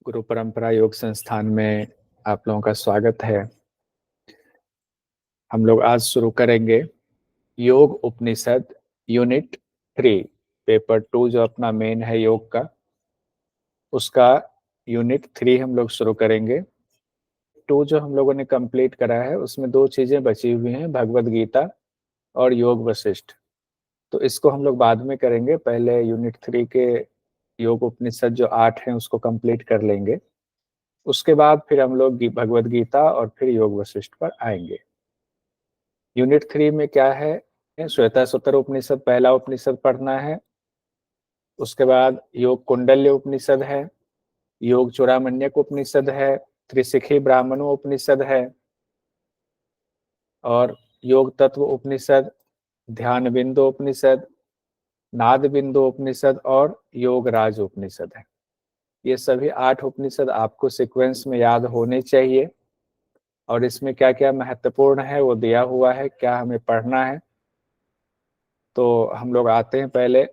गुरु परंपरा योग संस्थान में आप लोगों का स्वागत है। हम लोग आज शुरू करेंगे योग उपनिषद यूनिट 3, पेपर 2 जो अपना मेन है योग का, उसका यूनिट 3 हम लोग शुरू करेंगे। 2 जो हम लोगों ने कंप्लीट करा है उसमें 2 चीजें बची हुई हैं, भगवद गीता और योग वशिष्ठ। तो इसको हम लोग बाद में करेंगे, पहले यूनिट 3 के योग उपनिषद जो 8 हैं उसको कंप्लीट कर लेंगे। उसके बाद फिर हम लोग भगवद गीता और फिर योग वशिष्ठ पर आएंगे। यूनिट 3 में क्या है, श्वेताश्वतर उपनिषद पहला उपनिषद पढ़ना है। उसके बाद योग कुंडल्य उपनिषद है, योग चूड़ामण्यक उपनिषद है, त्रिशिखी ब्राह्मणों उपनिषद है और योग तत्व उपनिषद, ध्यान बिंदु उपनिषद, नाद बिंदु उपनिषद और योग राज उपनिषद है। ये सभी 8 उपनिषद आपको सीक्वेंस में याद होने चाहिए और इसमें क्या क्या महत्वपूर्ण है वो दिया हुआ है, क्या हमें पढ़ना है। तो हम लोग आते हैं, पहले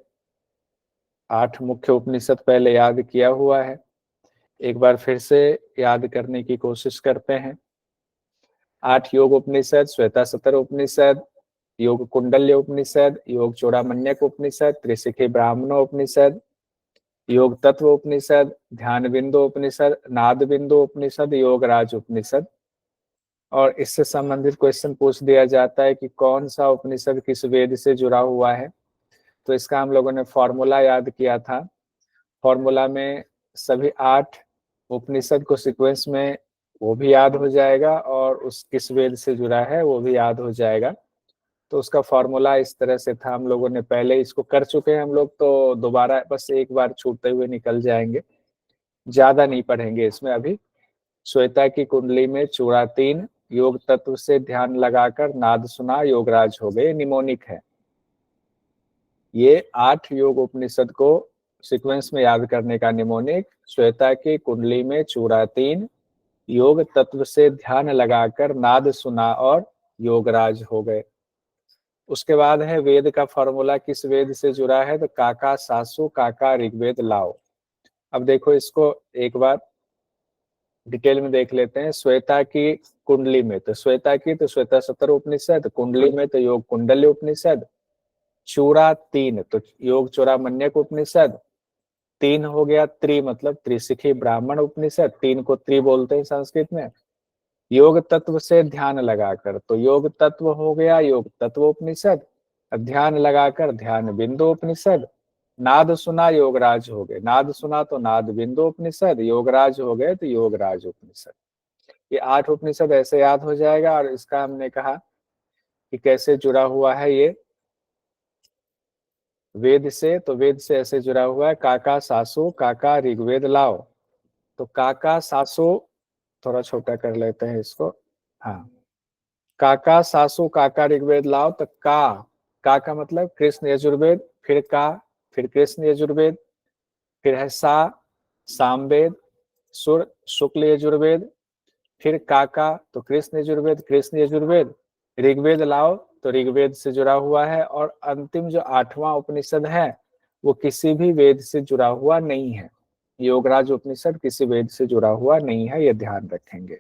8 मुख्य उपनिषद पहले याद किया हुआ है, एक बार फिर से याद करने की कोशिश करते हैं। 8 योग उपनिषद, श्वेताश्वतर उपनिषद, योग कुंडल्य उपनिषद, योग चूड़ामण्यक उपनिषद, त्रिशिखी ब्राह्मणों उपनिषद, योग तत्व उपनिषद, ध्यान बिंदु उपनिषद, नाद बिंदु उपनिषद, योग राज उपनिषद। और इससे संबंधित क्वेश्चन पूछ दिया जाता है कि कौन सा उपनिषद किस वेद से जुड़ा हुआ है। तो इसका हम लोगों ने फॉर्मूला याद किया था। फॉर्मूला में सभी 8 उपनिषद को सीक्वेंस में वो भी याद हो जाएगा और उस किस वेद से जुड़ा है वो भी याद हो जाएगा। तो उसका फॉर्मूला इस तरह से था, हम लोगों ने पहले इसको कर चुके हैं हम लोग, तो दोबारा बस एक बार छूटते हुए निकल जाएंगे, ज्यादा नहीं पढ़ेंगे इसमें अभी। श्वेता की कुंडली में चूड़ा 3, योग तत्व से ध्यान लगाकर नाद सुना, योगराज हो गए, निमोनिक है। ये 8 योग उपनिषद को सीक्वेंस में याद करने का निमोनिक, श्वेता की कुंडली में चूड़ा 3, योग तत्व से ध्यान लगाकर नाद सुना और योगराज हो गए। उसके बाद है वेद का फॉर्मूला, किस वेद से जुड़ा है, तो काका सासु काका ऋग्वेद लाओ। अब देखो इसको एक बार डिटेल में देख लेते हैं। श्वेता की कुंडली में तो श्वेता की तो श्वेताश्वतर उपनिषद, कुंडली में तो योग कुंडल्य उपनिषद, चूड़ा 3 तो योग चूड़ामण्यक उपनिषद, 3 हो गया त्रि मतलब त्रिशिखी ब्राह्मण उपनिषद, 3 को त्रि बोलते हैं संस्कृत में। योग तत्व से ध्यान लगाकर तो योग तत्व हो गया योग तत्व उपनिषद, ध्यान लगाकर ध्यान बिंदु उपनिषद, नाद सुना योगराज हो गए, नाद सुना तो नाद बिंदु उपनिषद, योगराज हो गए तो योगराज उपनिषद। ये 8 उपनिषद ऐसे याद हो जाएगा। और इसका हमने कहा कि कैसे जुड़ा हुआ है ये वेद से, तो वेद से ऐसे जुड़ा हुआ है, काका सासु काका ऋग्वेद लाओ। तो काका सासु थोड़ा छोटा कर लेते हैं इसको, हाँ, काका सासु काका ऋग्वेद लाओ। तो का मतलब कृष्ण यजुर्वेद, फिर का, फिर कृष्ण यजुर्वेद, फिर है सामवेद, सुर शुक्ल यजुर्वेद, फिर काका तो कृष्ण यजुर्वेद, कृष्ण यजुर्वेद, ऋग्वेद लाओ तो ऋग्वेद से जुड़ा हुआ है। और अंतिम जो 8वां उपनिषद है वो किसी भी वेद से जुड़ा हुआ नहीं है, योगराज उपनिषद किसी वेद से जुड़ा हुआ नहीं है, ये ध्यान रखेंगे।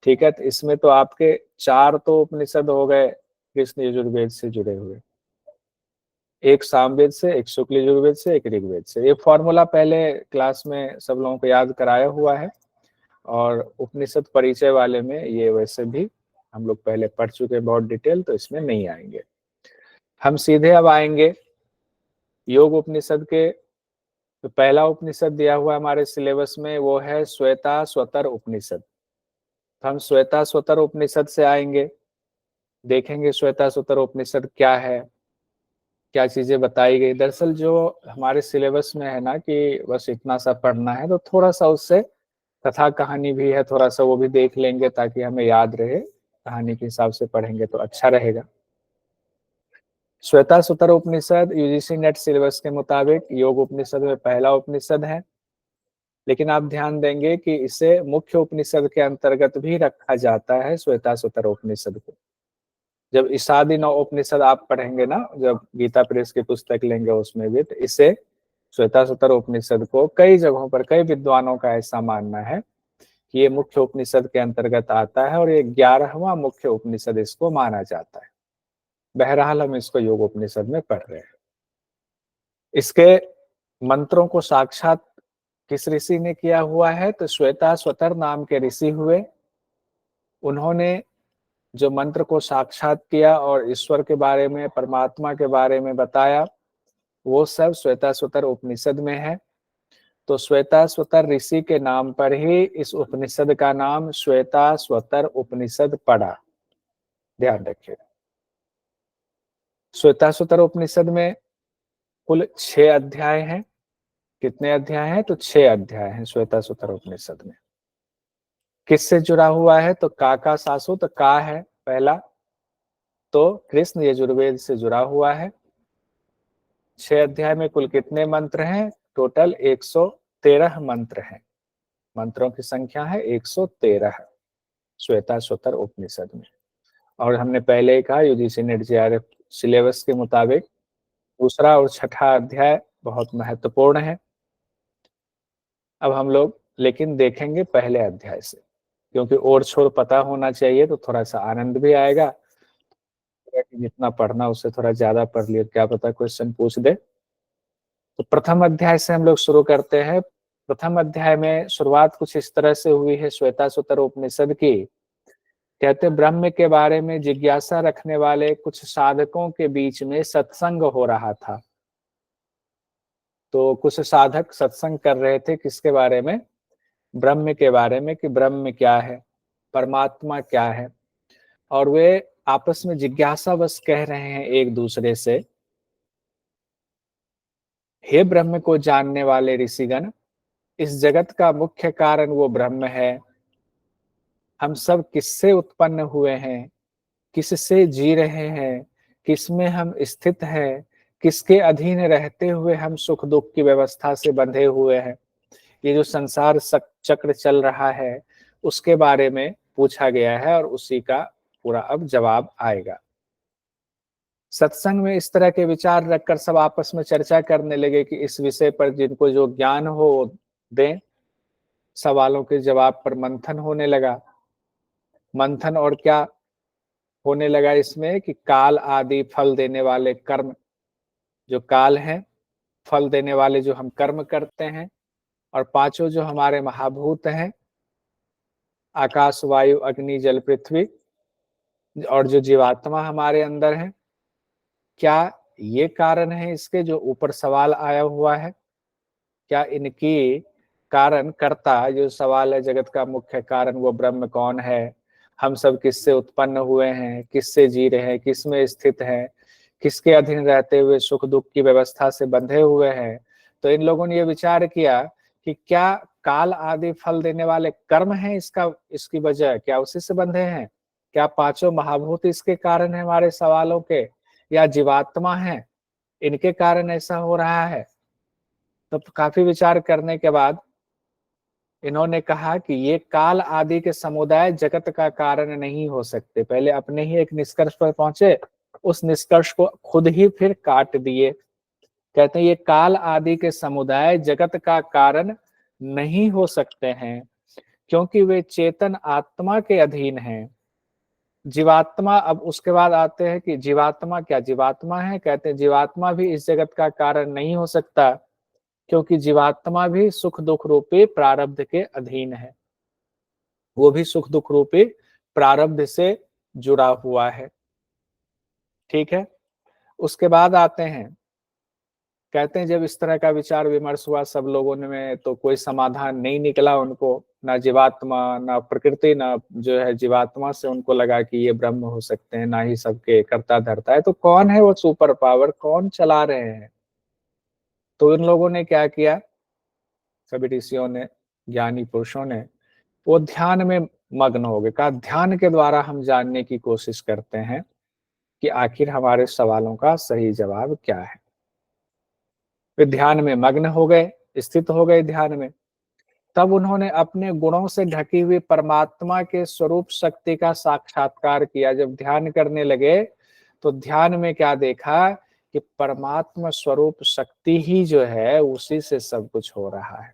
ठीक है, तो इसमें तो आपके 4 तो उपनिषद हो गए कृष्ण यजुर्वेद से जुड़े हुए, एक सामवेद से, एक शुक्ल यजुर्वेद से, एक ऋग्वेद से। ये फॉर्मूला पहले क्लास में सब लोगों को याद कराया हुआ है और उपनिषद परिचय वाले में ये वैसे भी हम लोग पहले पढ़ चुके हैं बहुत डिटेल, तो इसमें नहीं आएंगे। हम सीधे अब आएंगे योग उपनिषद के। तो पहला उपनिषद दिया हुआ हमारे सिलेबस में वो है श्वेताश्वतर उपनिषद। तो हम श्वेताश्वतर उपनिषद से आएंगे, देखेंगे श्वेताश्वतर उपनिषद क्या है, क्या चीजें बताई गई। दरअसल जो हमारे सिलेबस में है ना कि बस इतना सा पढ़ना है, तो थोड़ा सा उससे कथा कहानी भी है, थोड़ा सा वो भी देख लेंगे ताकि हमें याद रहे, कहानी के हिसाब से पढ़ेंगे तो अच्छा रहेगा। श्वेताश्वतर उपनिषद यूजीसी नेट सिलेबस के मुताबिक योग उपनिषद में पहला उपनिषद है, लेकिन आप ध्यान देंगे कि इसे मुख्य उपनिषद के अंतर्गत भी रखा जाता है श्वेताश्वतर उपनिषद को। जब ईशादी नौ उपनिषद आप पढ़ेंगे ना, जब गीता प्रेस की पुस्तक लेंगे उसमें भी, तो इसे श्वेताश्वतर उपनिषद को कई जगहों पर कई विद्वानों का ऐसा मानना है कि ये मुख्य उपनिषद के अंतर्गत आता है और ये 11वां मुख्य उपनिषद इसको माना जाता है। बहरहाल हम इसको योग उपनिषद में पढ़ रहे हैं। इसके मंत्रों को साक्षात किस ऋषि ने किया हुआ है? तो श्वेताश्वतर नाम के ऋषि हुए। उन्होंने जो मंत्र को साक्षात किया और ईश्वर के बारे में, परमात्मा के बारे में बताया, वो सब श्वेताश्वतर उपनिषद में है। तो श्वेताश्वतर ऋषि के नाम पर ही इस उपनिषद का नाम श्वेताश्वतर उपनिषद पड़ा। ध्यान रखिए। श्वेताश्वतर उपनिषद में कुल 6 अध्याय हैं। कितने अध्याय हैं? तो 6 अध्याय हैं श्वेताश्वतर उपनिषद में। किससे जुड़ा हुआ है? तो काका सासु, तो का है पहला, तो कृष्ण यजुर्वेद से जुड़ा हुआ है। 6 अध्याय में कुल कितने मंत्र हैं? टोटल 113 मंत्र हैं। मंत्रों की संख्या है 113 श्वेताश्वतर उपनिषद में। और हमने पहले ही कहा यूजीसी नेट जेआरएफ सिलेबस के मुताबिक दूसरा और छठा अध्याय बहुत महत्वपूर्ण है। अब हम लोग लेकिन देखेंगे पहले अध्याय से, क्योंकि और छोर पता होना चाहिए तो थोड़ा सा आनंद भी आएगा। जितना पढ़ना उससे थोड़ा ज्यादा पढ़ लिया, क्या पता क्वेश्चन पूछ दे। तो प्रथम अध्याय से हम लोग शुरू करते हैं। प्रथम अध्याय में शुरुआत कुछ इस तरह से हुई है श्वेताश्वतर उपनिषद की। कहते ब्रह्म के बारे में जिज्ञासा रखने वाले कुछ साधकों के बीच में सत्संग हो रहा था। तो कुछ साधक सत्संग कर रहे थे किसके बारे में? ब्रह्म के बारे में, कि ब्रह्म क्या है, परमात्मा क्या है। और वे आपस में जिज्ञासा बस कह रहे हैं एक दूसरे से, हे ब्रह्म को जानने वाले ऋषिगण, इस जगत का मुख्य कारण वो ब्रह्म है। हम सब किससे उत्पन्न हुए हैं, किससे जी रहे हैं, किसमें हम स्थित हैं, किसके अधीन रहते हुए हम सुख दुख की व्यवस्था से बंधे हुए हैं। ये जो संसार चक्र चल रहा है उसके बारे में पूछा गया है और उसी का पूरा अब जवाब आएगा। सत्संग में इस तरह के विचार रखकर सब आपस में चर्चा करने लगे कि इस विषय पर जिनको जो ज्ञान हो दें। सवालों के जवाब पर मंथन होने लगा। मंथन और क्या होने लगा इसमें कि काल आदि फल देने वाले कर्म, जो काल हैं, फल देने वाले जो हम कर्म करते हैं, और पांचों जो हमारे महाभूत हैं, आकाश वायु अग्नि जल पृथ्वी, और जो जीवात्मा हमारे अंदर है, क्या ये कारण है इसके जो ऊपर सवाल आया हुआ है? क्या इनकी कारण कर्ता जो सवाल है, जगत का मुख्य कारण वो ब्रह्म कौन है, हम सब किससे उत्पन्न हुए हैं, किससे जी रहे हैं, किस में स्थित हैं, किसके अधीन रहते हुए सुख दुख की व्यवस्था से बंधे हुए हैं। तो इन लोगों ने ये विचार किया कि क्या काल आदि फल देने वाले कर्म हैं इसकी वजह, क्या उसी से बंधे हैं? क्या पांचों महाभूत इसके कारण है हमारे सवालों के, या जीवात्मा है इनके कारण ऐसा हो रहा है? तब तो काफी विचार करने के बाद इन्होंने कहा कि ये काल आदि के समुदाय जगत का कारण नहीं हो सकते। पहले अपने ही एक निष्कर्ष पर पहुंचे, उस निष्कर्ष को खुद ही फिर काट दिए। कहते हैं ये काल आदि के समुदाय जगत का कारण नहीं हो सकते हैं, क्योंकि वे चेतन आत्मा के अधीन हैं। जीवात्मा, अब उसके बाद आते हैं कि जीवात्मा क्या जीवात्मा है? कहते हैं जीवात्मा भी इस जगत का कारण नहीं हो सकता, क्योंकि जीवात्मा भी सुख दुख रूपी प्रारब्ध के अधीन है। वो भी सुख दुख रूपी प्रारब्ध से जुड़ा हुआ है। ठीक है। उसके बाद आते हैं, कहते हैं जब इस तरह का विचार विमर्श हुआ सब लोगों ने में, तो कोई समाधान नहीं निकला उनको, ना जीवात्मा ना प्रकृति ना जो है जीवात्मा से उनको लगा कि ये ब्रह्म हो सकते हैं, ना ही सबके कर्ता धर्ता है। तो कौन है वो सुपर पावर, कौन चला रहे हैं? तो इन लोगों ने क्या किया, सभी ऋषियों ने, ज्ञानी पुरुषों ने, वो ध्यान में मग्न हो गए। कहा ध्यान के द्वारा हम जानने की कोशिश करते हैं कि आखिर हमारे सवालों का सही जवाब क्या है। वे ध्यान में मग्न हो गए, स्थित हो गए ध्यान में। तब उन्होंने अपने गुणों से ढकी हुई परमात्मा के स्वरूप शक्ति का साक्षात्कार किया। जब ध्यान करने लगे तो ध्यान में क्या देखा कि परमात्मा स्वरूप शक्ति ही जो है उसी से सब कुछ हो रहा है।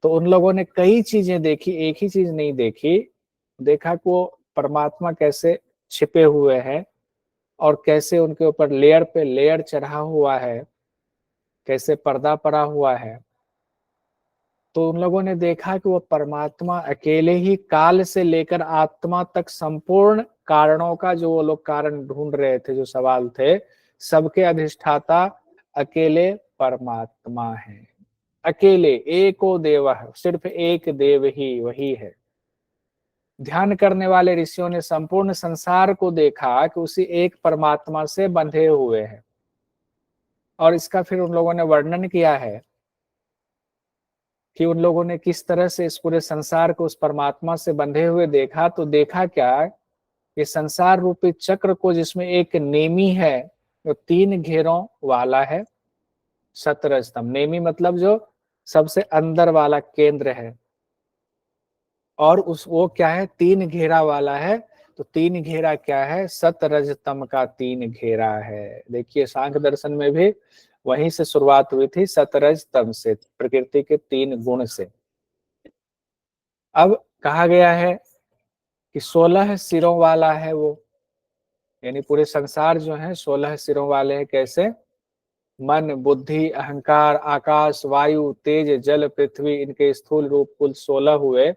तो उन लोगों ने कई चीजें देखी, एक ही चीज नहीं देखी, देखा कि वो परमात्मा कैसे छिपे हुए हैं और कैसे उनके ऊपर लेयर पे लेयर चढ़ा हुआ है, कैसे पर्दा पड़ा हुआ है। तो उन लोगों ने देखा कि वो परमात्मा अकेले ही काल से लेकर आत्मा तक संपूर्ण कारणों का, जो वो लोग कारण ढूंढ रहे थे, जो सवाल थे, सबके अधिष्ठाता अकेले परमात्मा है। अकेले एको देव, सिर्फ एक देव ही वही है। ध्यान करने वाले ऋषियों ने संपूर्ण संसार को देखा कि उसी एक परमात्मा से बंधे हुए हैं। और इसका फिर उन लोगों ने वर्णन किया है कि उन लोगों ने किस तरह से इस पूरे संसार को उस परमात्मा से बंधे हुए देखा। तो देखा क्या, कि संसार रूपी चक्र को, जिसमें एक नेमी है जो 3 घेरों वाला है, सतरजतम। नेमी मतलब जो सबसे अंदर वाला केंद्र है, और उस वो क्या है, 3 घेरा वाला है। तो 3 घेरा क्या है, सतरजतम का 3 घेरा है। देखिए सांख्य दर्शन में भी वहीं से शुरुआत हुई थी, सतरजतम से, प्रकृति के 3 गुण से। अब कहा गया है कि 16 सिरों वाला है वो, यानी पूरे संसार जो है 16 सिरों वाले हैं। कैसे? मन, बुद्धि, अहंकार, आकाश, वायु, तेज, जल, पृथ्वी, इनके स्थूल रूप कुल 16 हुए।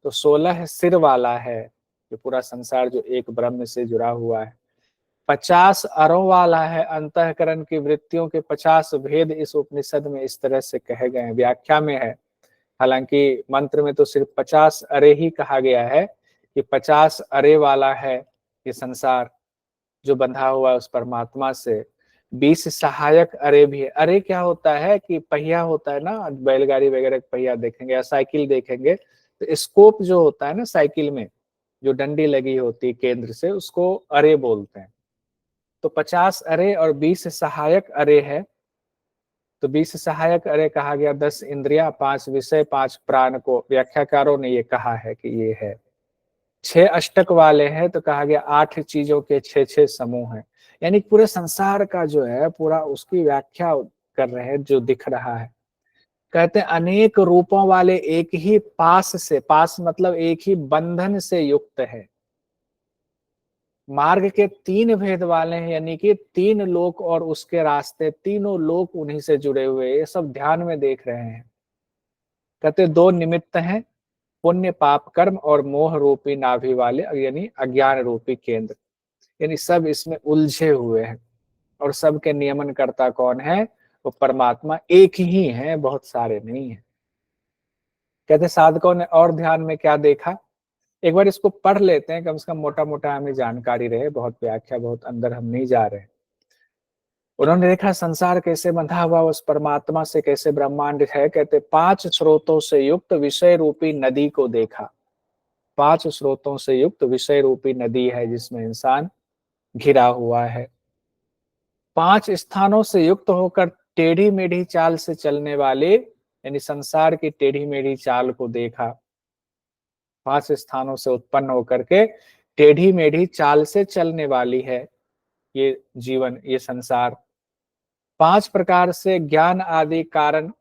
तो 16 सिर वाला है जो पूरा संसार, जो एक ब्रह्म से जुड़ा हुआ है। 50 अरों वाला है, अंतःकरण की वृत्तियों के 50 भेद इस उपनिषद में इस तरह से कहे गए हैं, व्याख्या में है। हालांकि मंत्र में तो सिर्फ 50 अरे ही कहा गया है कि 50 अरे वाला है ये संसार, जो बंधा हुआ है उस परमात्मा से। 20 सहायक अरे भी है। अरे क्या होता है कि पहिया होता है ना, बैलगाड़ी वगैरह पहिया देखेंगे या साइकिल देखेंगे, तो स्कोप जो होता है ना साइकिल में, जो डंडी लगी होती है केंद्र से, उसको अरे बोलते हैं। तो 50 अरे और 20 सहायक अरे है। तो 20 सहायक अरे कहा गया, 10 इंद्रिया, 5 विषय, 5 प्राण को व्याख्याकारों ने ये कहा है कि ये है। 6 अष्टक वाले हैं, तो कहा गया 8 चीजों के 6 समूह हैं। यानी पूरे संसार का जो है पूरा उसकी व्याख्या कर रहे हैं, जो दिख रहा है। कहते हैं अनेक रूपों वाले एक ही पास से, पास मतलब एक ही बंधन से युक्त है। मार्ग के 3 भेद वाले हैं, यानी कि 3 लोक और उसके रास्ते, तीनों लोक उन्हीं से जुड़े हुए, ये सब ध्यान में देख रहे हैं। कहते 2 निमित्त हैं, पुण्य पाप कर्म और मोह रूपी नाभि वाले, यानी अज्ञान रूपी केंद्र। यानी सब इसमें उलझे हुए हैं। और सबके नियमन करता कौन है? वो परमात्मा एक ही है, बहुत सारे नहीं है। कहते साधकों ने और ध्यान में क्या देखा, एक बार इसको पढ़ लेते हैं, कम से कम मोटा मोटा हमें जानकारी रहे, बहुत व्याख्या, बहुत अंदर हम नहीं जा रहे। उन्होंने देखा संसार कैसे बंधा हुआ उस परमात्मा से, कैसे ब्रह्मांड है। कहते 5 स्रोतों से युक्त विषय रूपी नदी को देखा। 5 स्रोतों से युक्त विषय रूपी नदी है जिसमें इंसान घिरा हुआ है। 5 स्थानों से युक्त होकर टेढ़ी मेढ़ी चाल से चलने वाले, यानी संसार की टेढ़ी मेढ़ी चाल को देखा। 5 स्थानों से उत्पन्न होकर के टेढ़ी मेढ़ी चाल से चलने वाली है ये जीवन, ये संसार। 5 प्रकार से ज्ञान आदि कारण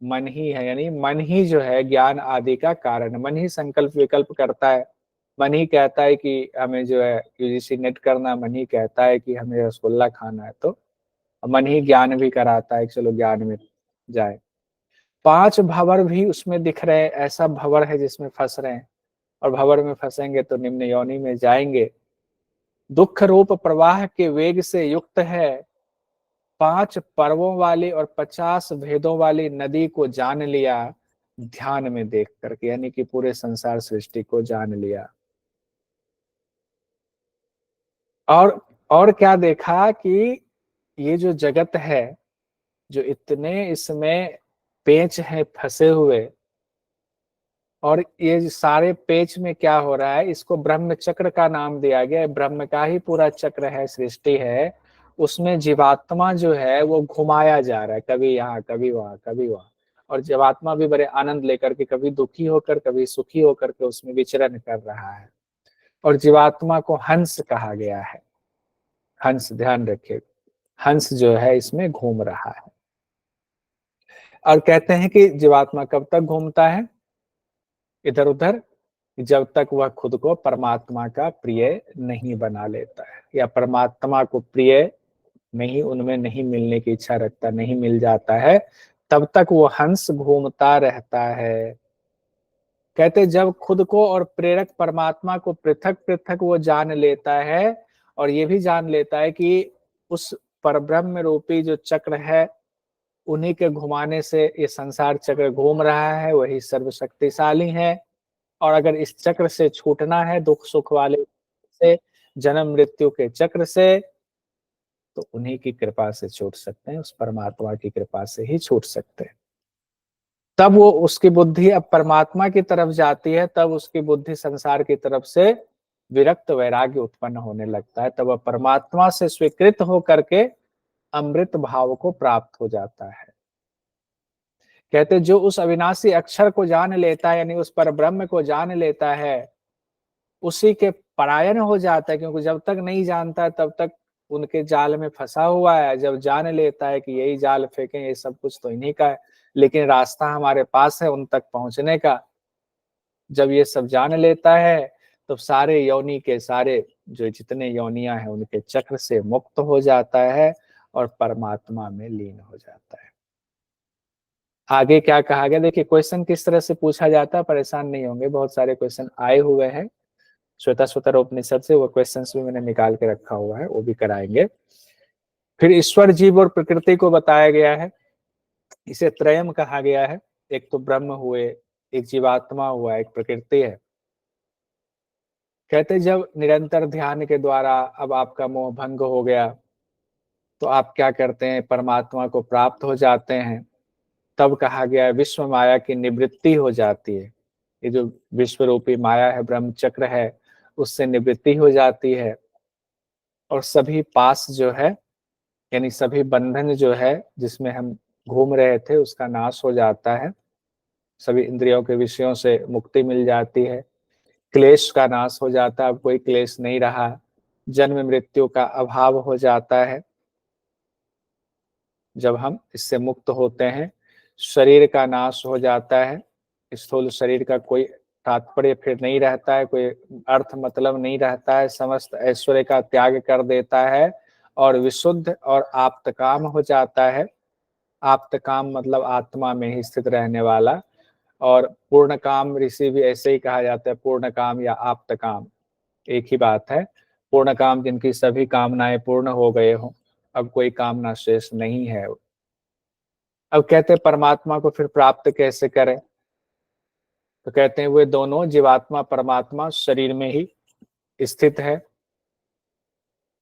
मन ही है, यानी मन ही जो है ज्ञान आदि का कारण। मन ही संकल्प विकल्प करता है, मन ही कहता है कि हमें जो है यूजीसी नेट करना, मन ही कहता है कि हमें रसगुल्ला खाना है, तो मन ही ज्ञान भी कराता है, चलो ज्ञान में जाए। 5 भंवर भी उसमें दिख रहे हैं, ऐसा भंवर है जिसमें फंस रहे हैं, और भंवर में फंसेंगे तो निम्न योनि में जाएंगे। दुख रूप प्रवाह के वेग से युक्त है। 5 पर्वों वाली और 50 भेदों वाली नदी को जान लिया ध्यान में देख करके, यानी कि पूरे संसार सृष्टि को जान लिया। और क्या देखा कि ये जो जगत है, जो इतने इसमें पेच है फंसे हुए, और ये सारे पेच में क्या हो रहा है, इसको ब्रह्म चक्र का नाम दिया गया है। ब्रह्म का ही पूरा चक्र है, सृष्टि है। उसमें जीवात्मा जो है वो घुमाया जा रहा है, कभी यहाँ कभी वहां कभी वहां। और जीवात्मा भी बड़े आनंद लेकर के, कभी दुखी होकर कभी सुखी होकर के उसमें विचरण कर रहा है। और जीवात्मा को हंस कहा गया है। हंस, ध्यान रखिए। हंस जो है इसमें घूम रहा है। और कहते हैं कि जीवात्मा कब तक घूमता है इधर उधर, जब तक वह खुद को परमात्मा का प्रिय नहीं बना लेता है, या परमात्मा को प्रिय नहीं, उनमें नहीं मिलने की इच्छा रखता, नहीं मिल जाता है, तब तक वो हंस घूमता रहता है। कहते जब खुद को और प्रेरक परमात्मा को पृथक पृथक वो जान लेता है, और ये भी जान लेता है कि उस परब्रह्म रूपी जो चक्र है, उन्हीं के घुमाने से ये संसार चक्र घूम रहा है, वही सर्वशक्तिशाली है। और अगर इस चक्र से छूटना है, दुख सुख वाले से, जन्म मृत्यु के चक्र से, तो उन्हीं की कृपा से छूट सकते हैं, उस परमात्मा की कृपा से ही छूट सकते हैं। तब वो उसकी बुद्धि अब परमात्मा की तरफ जाती है, तब उसकी बुद्धि संसार की तरफ से विरक्त वैराग्य उत्पन्न होने लगता है, तब वह परमात्मा से स्वीकृत होकर के अमृत भाव को प्राप्त हो जाता है। कहते जो उस अविनाशी अक्षर को जान लेता है, यानी उस परब्रह्म को जान लेता है, उसी के परायण हो जाता है, क्योंकि जब तक नहीं जानता तब तक उनके जाल में फंसा हुआ है। जब जान लेता है कि यही जाल फेंके, ये सब कुछ तो इन्हीं का है, लेकिन रास्ता हमारे पास है उन तक पहुंचने का, जब ये सब जान लेता है तो सारे योनि के सारे जो जितने योनियां हैं उनके चक्र से मुक्त हो जाता है और परमात्मा में लीन हो जाता है। आगे क्या कहा गया देखिए, क्वेश्चन किस तरह से पूछा जाता है, परेशान नहीं होंगे, बहुत सारे क्वेश्चन आए हुए हैं श्वेताश्वतर उपनिषद से, वो क्वेश्चंस भी मैंने निकाल के रखा हुआ है, वो भी कराएंगे। फिर ईश्वर, जीव और प्रकृति को बताया गया है, इसे त्रयम कहा गया है। एक तो ब्रह्म हुए, एक जीवात्मा हुआ, एक प्रकृति है। कहते जब निरंतर ध्यान के द्वारा अब आपका मोह भंग हो गया, तो आप क्या करते हैं, परमात्मा को प्राप्त हो जाते हैं। तब कहा गया है विश्व माया की निवृत्ति हो जाती है, ये जो विश्व रूपी माया है, ब्रह्म चक्र है, उससे निवृत्ति हो जाती है, और सभी पास जो है, यानी सभी बंधन जो है जिसमें हम घूम रहे थे, उसका नाश हो जाता है, सभी इंद्रियों के विषयों से मुक्ति मिल जाती है, क्लेश का नाश हो जाता है, अब कोई क्लेश नहीं रहा, जन्म मृत्यु का अभाव हो जाता है जब हम इससे मुक्त होते हैं। शरीर का नाश हो जाता है, स्थूल शरीर का कोई तात्पर्य फिर नहीं रहता है, कोई अर्थ मतलब नहीं रहता है, समस्त ऐश्वर्य का त्याग कर देता है और विशुद्ध और आप्तकाम हो जाता है। आप्तकाम मतलब आत्मा में ही स्थित रहने वाला, और पूर्ण काम ऋषि भी ऐसे ही कहा जाता है, पूर्ण काम या आप्तकाम एक ही बात है। पूर्ण काम जिनकी सभी कामनाएं पूर्ण हो गए हों, अब कोई कामना शेष नहीं है। अब कहते हैं परमात्मा को फिर प्राप्त कैसे करें, तो कहते हैं वे दोनों जीवात्मा परमात्मा शरीर में ही स्थित है,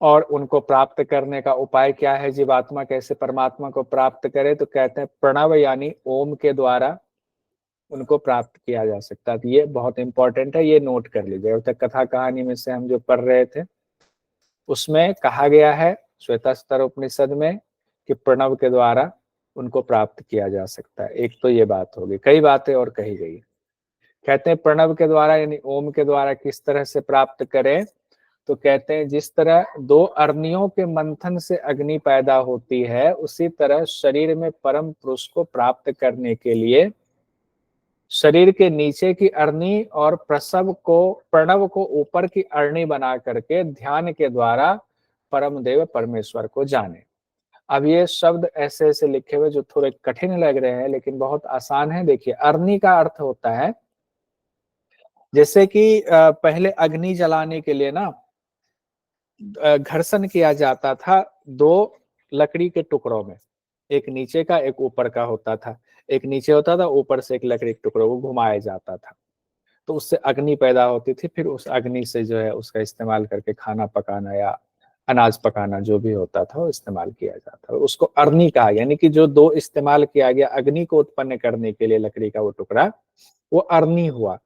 और उनको प्राप्त करने का उपाय क्या है, जीवात्मा कैसे परमात्मा को प्राप्त करे, तो कहते हैं प्रणव यानी ओम के द्वारा उनको प्राप्त किया जा सकता है। तो ये बहुत इंपॉर्टेंट है, ये नोट कर लीजिए। अब तक कथा कहानी में से हम जो पढ़ रहे थे उसमें कहा गया है श्वेताश्वतर उपनिषद में कि प्रणव के द्वारा उनको प्राप्त किया जा सकता है। एक तो ये बात होगी, कई बातें और कही गई। कहते हैं प्रणव के द्वारा यानी ओम के द्वारा किस तरह से प्राप्त करें, तो कहते हैं जिस तरह दो अग्नियों के मंथन से अग्नि पैदा होती है, उसी तरह शरीर में परम पुरुष को प्राप्त करने के लिए शरीर के नीचे की अग्नि और प्रसव को प्रणव को ऊपर की अग्नि बना करके ध्यान के द्वारा परम देव परमेश्वर को जाने। अब ये शब्द ऐसे ऐसे लिखे हुए जो थोड़े कठिन लग रहे हैं, लेकिन बहुत आसान है। देखिए अग्नि का अर्थ होता है जैसे कि पहले अग्नि जलाने के लिए ना घर्षण किया जाता था दो लकड़ी के टुकड़ों में, एक नीचे का एक ऊपर का होता था, एक नीचे होता था, ऊपर से एक लकड़ी के टुकड़ों को घुमाया जाता था, तो उससे अग्नि पैदा होती थी। फिर उस अग्नि से जो है उसका इस्तेमाल करके खाना पकाना या अनाज पकाना जो भी होता था वो इस्तेमाल किया जाता था, उसको अग्नि कहा। यानी कि जो दो इस्तेमाल किया गया अग्नि को उत्पन्न करने के लिए लकड़ी का वो टुकड़ा, वो अग्नि हुआ।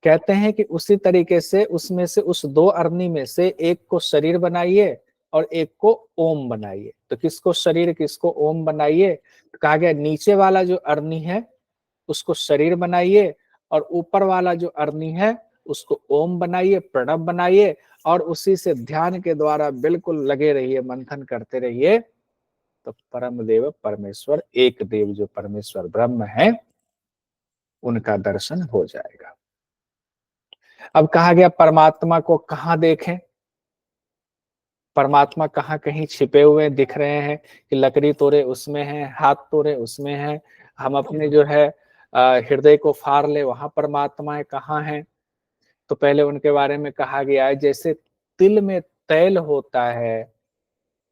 कहते हैं कि उसी तरीके से उसमें से उस दो अग्नि में से एक को शरीर बनाइए और एक को ओम बनाइए। तो किसको शरीर किसको ओम बनाइए, तो कहा गया नीचे वाला जो अग्नि है उसको शरीर बनाइए, और ऊपर वाला जो अग्नि है उसको ओम बनाइए, प्रणव बनाइए, और उसी से ध्यान के द्वारा बिल्कुल लगे रहिए, मंथन करते रहिए, तो परम देव परमेश्वर, एक देव जो परमेश्वर ब्रह्म है, उनका दर्शन हो जाएगा। अब कहा गया परमात्मा को कहाँ देखें? परमात्मा कहाँ कहीं छिपे हुए दिख रहे हैं कि लकड़ी तोड़े उसमें है, हाथ तोड़े उसमें है, हम अपने जो है हृदय को फाड़ ले वहां परमात्मा है, कहाँ है? तो पहले उनके बारे में कहा गया है, जैसे तिल में तैल होता है,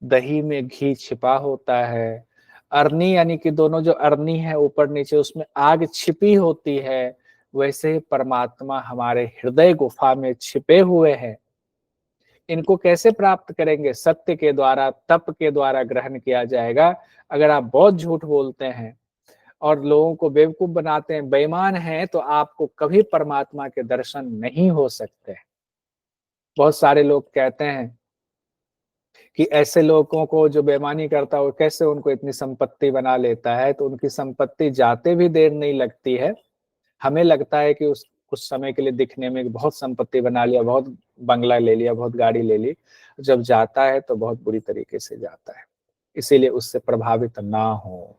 दही में घी छिपा होता है, अरनी यानी कि दोनों जो अरनी है ऊपर नीचे उसमें आग छिपी होती है, वैसे ही परमात्मा हमारे हृदय गुफा में छिपे हुए हैं। इनको कैसे प्राप्त करेंगे? सत्य के द्वारा, तप के द्वारा ग्रहण किया जाएगा। अगर आप बहुत झूठ बोलते हैं और लोगों को बेवकूफ बनाते हैं, बेईमान हैं, तो आपको कभी परमात्मा के दर्शन नहीं हो सकते। बहुत सारे लोग कहते हैं कि ऐसे लोगों को जो बेईमानी करता है वो कैसे उनको इतनी संपत्ति बना लेता है, तो उनकी संपत्ति जाते भी देर नहीं लगती है। हमें लगता है कि उस कुछ समय के लिए दिखने में बहुत संपत्ति बना लिया, बहुत बंगला ले लिया, बहुत गाड़ी ले ली, जब जाता है तो बहुत बुरी तरीके से जाता है। इसीलिए उससे प्रभावित ना हो।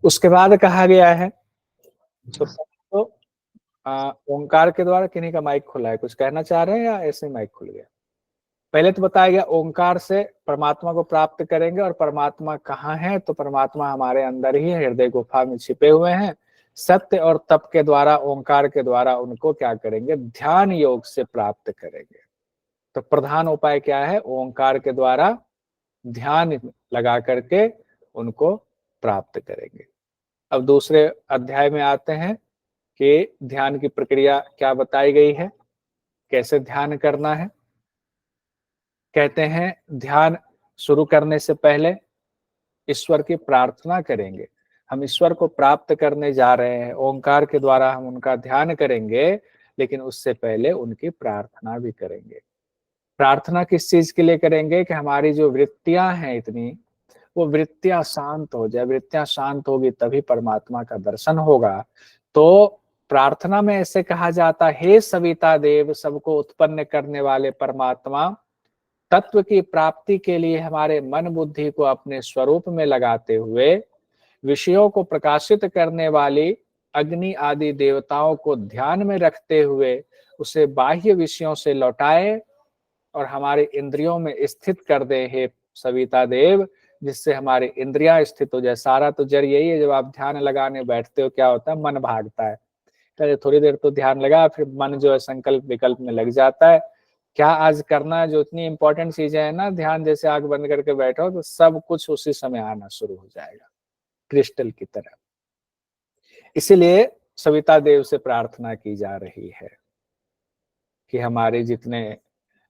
उसके बाद कहा गया है, तो ओंकार के द्वारा, किन्हीं का माइक खुला है, कुछ कहना चाह रहे हैं या ऐसे ही माइक खुल गया? पहले तो बताया गया ओंकार से परमात्मा को प्राप्त करेंगे, और परमात्मा कहाँ है? तो परमात्मा हमारे अंदर ही है, हृदय गुफा में छिपे हुए हैं। सत्य और तप के द्वारा, ओंकार के द्वारा उनको क्या करेंगे? ध्यान योग से प्राप्त करेंगे। तो प्रधान उपाय क्या है? ओंकार के द्वारा ध्यान लगा करके उनको प्राप्त करेंगे। अब दूसरे अध्याय में आते हैं कि ध्यान की प्रक्रिया क्या बताई गई है, कैसे ध्यान करना है। कहते हैं ध्यान शुरू करने से पहले ईश्वर की प्रार्थना करेंगे। हम ईश्वर को प्राप्त करने जा रहे हैं, ओंकार के द्वारा हम उनका ध्यान करेंगे, लेकिन उससे पहले उनकी प्रार्थना भी करेंगे। प्रार्थना किस चीज के लिए करेंगे? कि हमारी जो वृत्तियां हैं इतनी, वो वृत्तियां शांत हो जाए। वृत्तियां शांत होगी तभी परमात्मा का दर्शन होगा। तो प्रार्थना में ऐसे कहा जाता है, हे सविता देव, सबको उत्पन्न करने वाले परमात्मा, तत्व की प्राप्ति के लिए हमारे मन बुद्धि को अपने स्वरूप में लगाते हुए विषयों को प्रकाशित करने वाली अग्नि आदि देवताओं को ध्यान में रखते हुए उसे बाह्य विषयों से लौटाए और हमारे इंद्रियों में स्थित कर दे, हे सविता देव, जिससे हमारी इंद्रियां स्थित हो जाए। सारा तो जड़ यही है, जब आप ध्यान लगाने बैठते हो क्या होता है? मन भागता है। पहले थोड़ी देर तो ध्यान लगा, फिर मन जो है संकल्प विकल्प में लग जाता है। क्या आज करना है? जो इतनी इंपॉर्टेंट चीजें है ना, ध्यान जैसे आंख बंद करके बैठो तो सब कुछ उसी समय आना शुरू हो जाएगा, क्रिस्टल की तरह। इसीलिए सविता देव से प्रार्थना की जा रही है कि हमारे जितने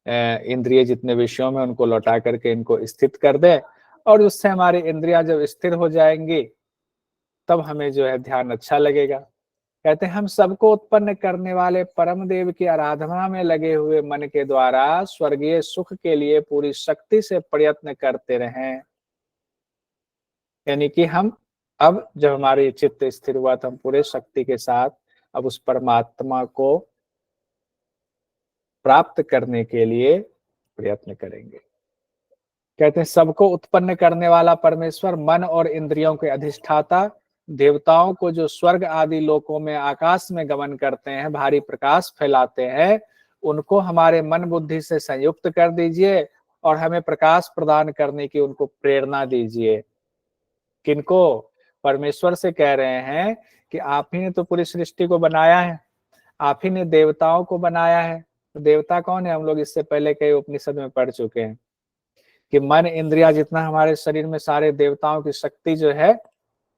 इंद्रिय जितने विषयों में, उनको लौटा करके इनको स्थित कर दे, और उससे हमारी इंद्रियां जब स्थिर हो जाएंगी तब हमें जो है ध्यान अच्छा लगेगा। कहते हैं हम सबको उत्पन्न करने वाले परम देव की आराधना में लगे हुए मन के द्वारा स्वर्गीय सुख के लिए पूरी शक्ति से प्रयत्न करते रहें। यानी कि हम अब जब हमारी चित्त स्थिर हुआ तो हम पूरे शक्ति के साथ अब उस परमात्मा को प्राप्त करने के लिए प्रयत्न करेंगे। कहते हैं सबको उत्पन्न करने वाला परमेश्वर, मन और इंद्रियों के अधिष्ठाता, देवताओं को जो स्वर्ग आदि लोकों में आकाश में गमन करते हैं, भारी प्रकाश फैलाते हैं, उनको हमारे मन बुद्धि से संयुक्त कर दीजिए और हमें प्रकाश प्रदान करने की उनको प्रेरणा दीजिए। किनको? परमेश्वर से कह रहे हैं कि आप ही ने तो पूरी सृष्टि को बनाया है, आप ही ने देवताओं को बनाया है। तो देवता कौन है? हम लोग इससे पहले कई उपनिषद में पढ़ चुके हैं कि मन इंद्रिया जितना हमारे शरीर में, सारे देवताओं की शक्ति जो है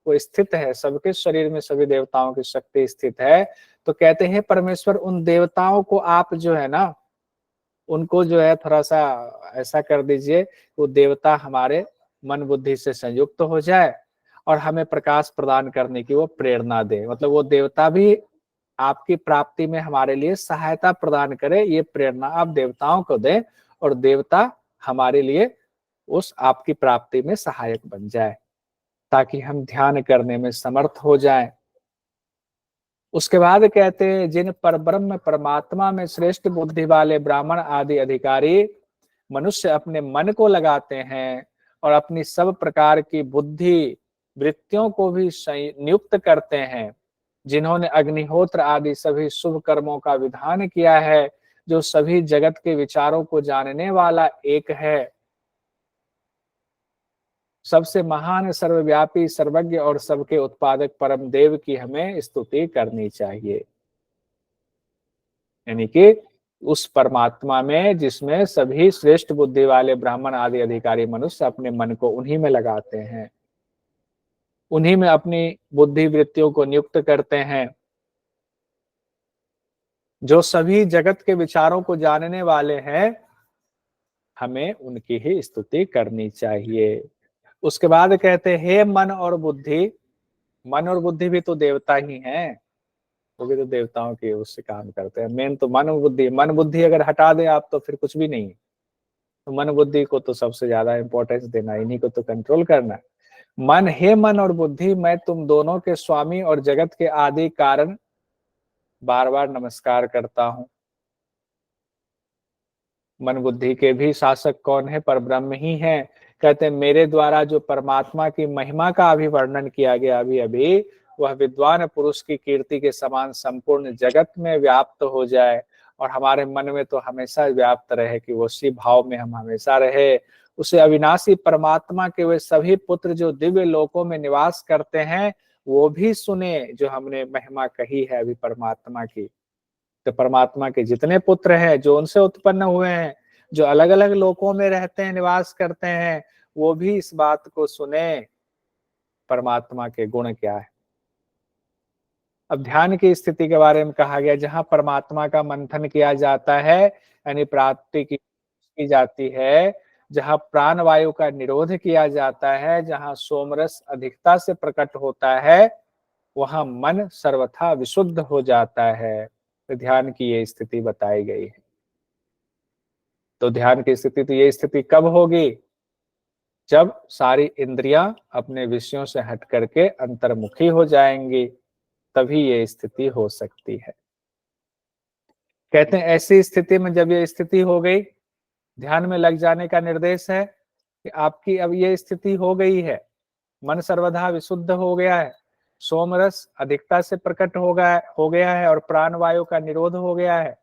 वो स्थित है। सबके शरीर में सभी देवताओं की शक्ति स्थित है। तो कहते हैं परमेश्वर, उन देवताओं को आप जो है ना, उनको जो है थोड़ा सा ऐसा कर दीजिए, वो देवता हमारे मन बुद्धि से संयुक्त हो जाए और हमें प्रकाश प्रदान करने की वो प्रेरणा दे। मतलब वो देवता भी आपकी प्राप्ति में हमारे लिए सहायता प्रदान करे, ये प्रेरणा आप देवताओं को दें और देवता हमारे लिए उस आपकी प्राप्ति में सहायक बन जाए, ताकि हम ध्यान करने में समर्थ हो जाएं। उसके बाद कहते हैं जिन परब्रह्म परमात्मा में श्रेष्ठ बुद्धि वाले ब्राह्मण आदि अधिकारी मनुष्य अपने मन को लगाते हैं और अपनी सब प्रकार की बुद्धि वृत्तियों को भी नियुक्त करते हैं, जिन्होंने अग्निहोत्र आदि सभी शुभ कर्मों का विधान किया है, जो सभी जगत के विचारों को जानने वाला एक है, सबसे महान सर्वव्यापी सर्वज्ञ और सबके उत्पादक परम देव की हमें स्तुति करनी चाहिए। यानी कि उस परमात्मा में जिसमें सभी श्रेष्ठ बुद्धि वाले ब्राह्मण आदि अधिकारी मनुष्य अपने मन को उन्हीं में लगाते हैं, उन्हीं में अपनी बुद्धि वृत्तियों को नियुक्त करते हैं, जो सभी जगत के विचारों को जानने वाले हैं, हमें उनकी ही स्तुति करनी चाहिए। उसके बाद कहते हैं हे मन और बुद्धि, मन और बुद्धि भी तो देवता ही हैं, वो भी तो देवताओं के उससे काम करते हैं। मेन तो मन और बुद्धि, मन बुद्धि अगर हटा दें आप तो फिर कुछ भी नहीं है। तो मन बुद्धि को तो सबसे ज्यादा इंपॉर्टेंस देना, इन्हीं को तो कंट्रोल करना। मन, हे मन और बुद्धि, मैं तुम दोनों के स्वामी और जगत के आदि कारण बार बार नमस्कार करता हूं। मन बुद्धि के भी शासक कौन है? पर ब्रह्म ही है। कहते हैं मेरे द्वारा जो परमात्मा की महिमा का अभी वर्णन किया गया अभी अभी, वह विद्वान पुरुष की कीर्ति के समान संपूर्ण जगत में व्याप्त हो जाए और हमारे मन में तो हमेशा व्याप्त रहे, कि वो उसी भाव में हम हमेशा रहे। उसे अविनाशी परमात्मा के वे सभी पुत्र जो दिव्य लोकों में निवास करते हैं, वो भी सुने जो हमने महिमा कही है अभी परमात्मा की। तो परमात्मा के जितने पुत्र हैं जो उनसे उत्पन्न हुए हैं, जो अलग अलग लोकों में रहते हैं, निवास करते हैं, वो भी इस बात को सुने परमात्मा के गुण क्या है। अब ध्यान की स्थिति के बारे में कहा गया, जहां परमात्मा का मंथन किया जाता है यानी प्राप्ति की जाती है, जहां प्राण वायु का निरोध किया जाता है, जहां सोमरस अधिकता से प्रकट होता है, वहां मन सर्वथा विशुद्ध हो जाता है। तो ध्यान की ये स्थिति बताई गई है। तो ध्यान की स्थिति, तो ये स्थिति कब होगी? जब सारी इंद्रियां अपने विषयों से हट करके अंतर्मुखी हो जाएंगी, तभी ये स्थिति हो सकती है। कहते हैं ऐसी स्थिति में जब ये स्थिति हो गई, ध्यान में लग जाने का निर्देश है कि आपकी अब ये स्थिति हो गई है, मन सर्वथा विशुद्ध हो गया है, सोमरस अधिकता से प्रकट हो गया है और प्राण वायु का निरोध हो गया है।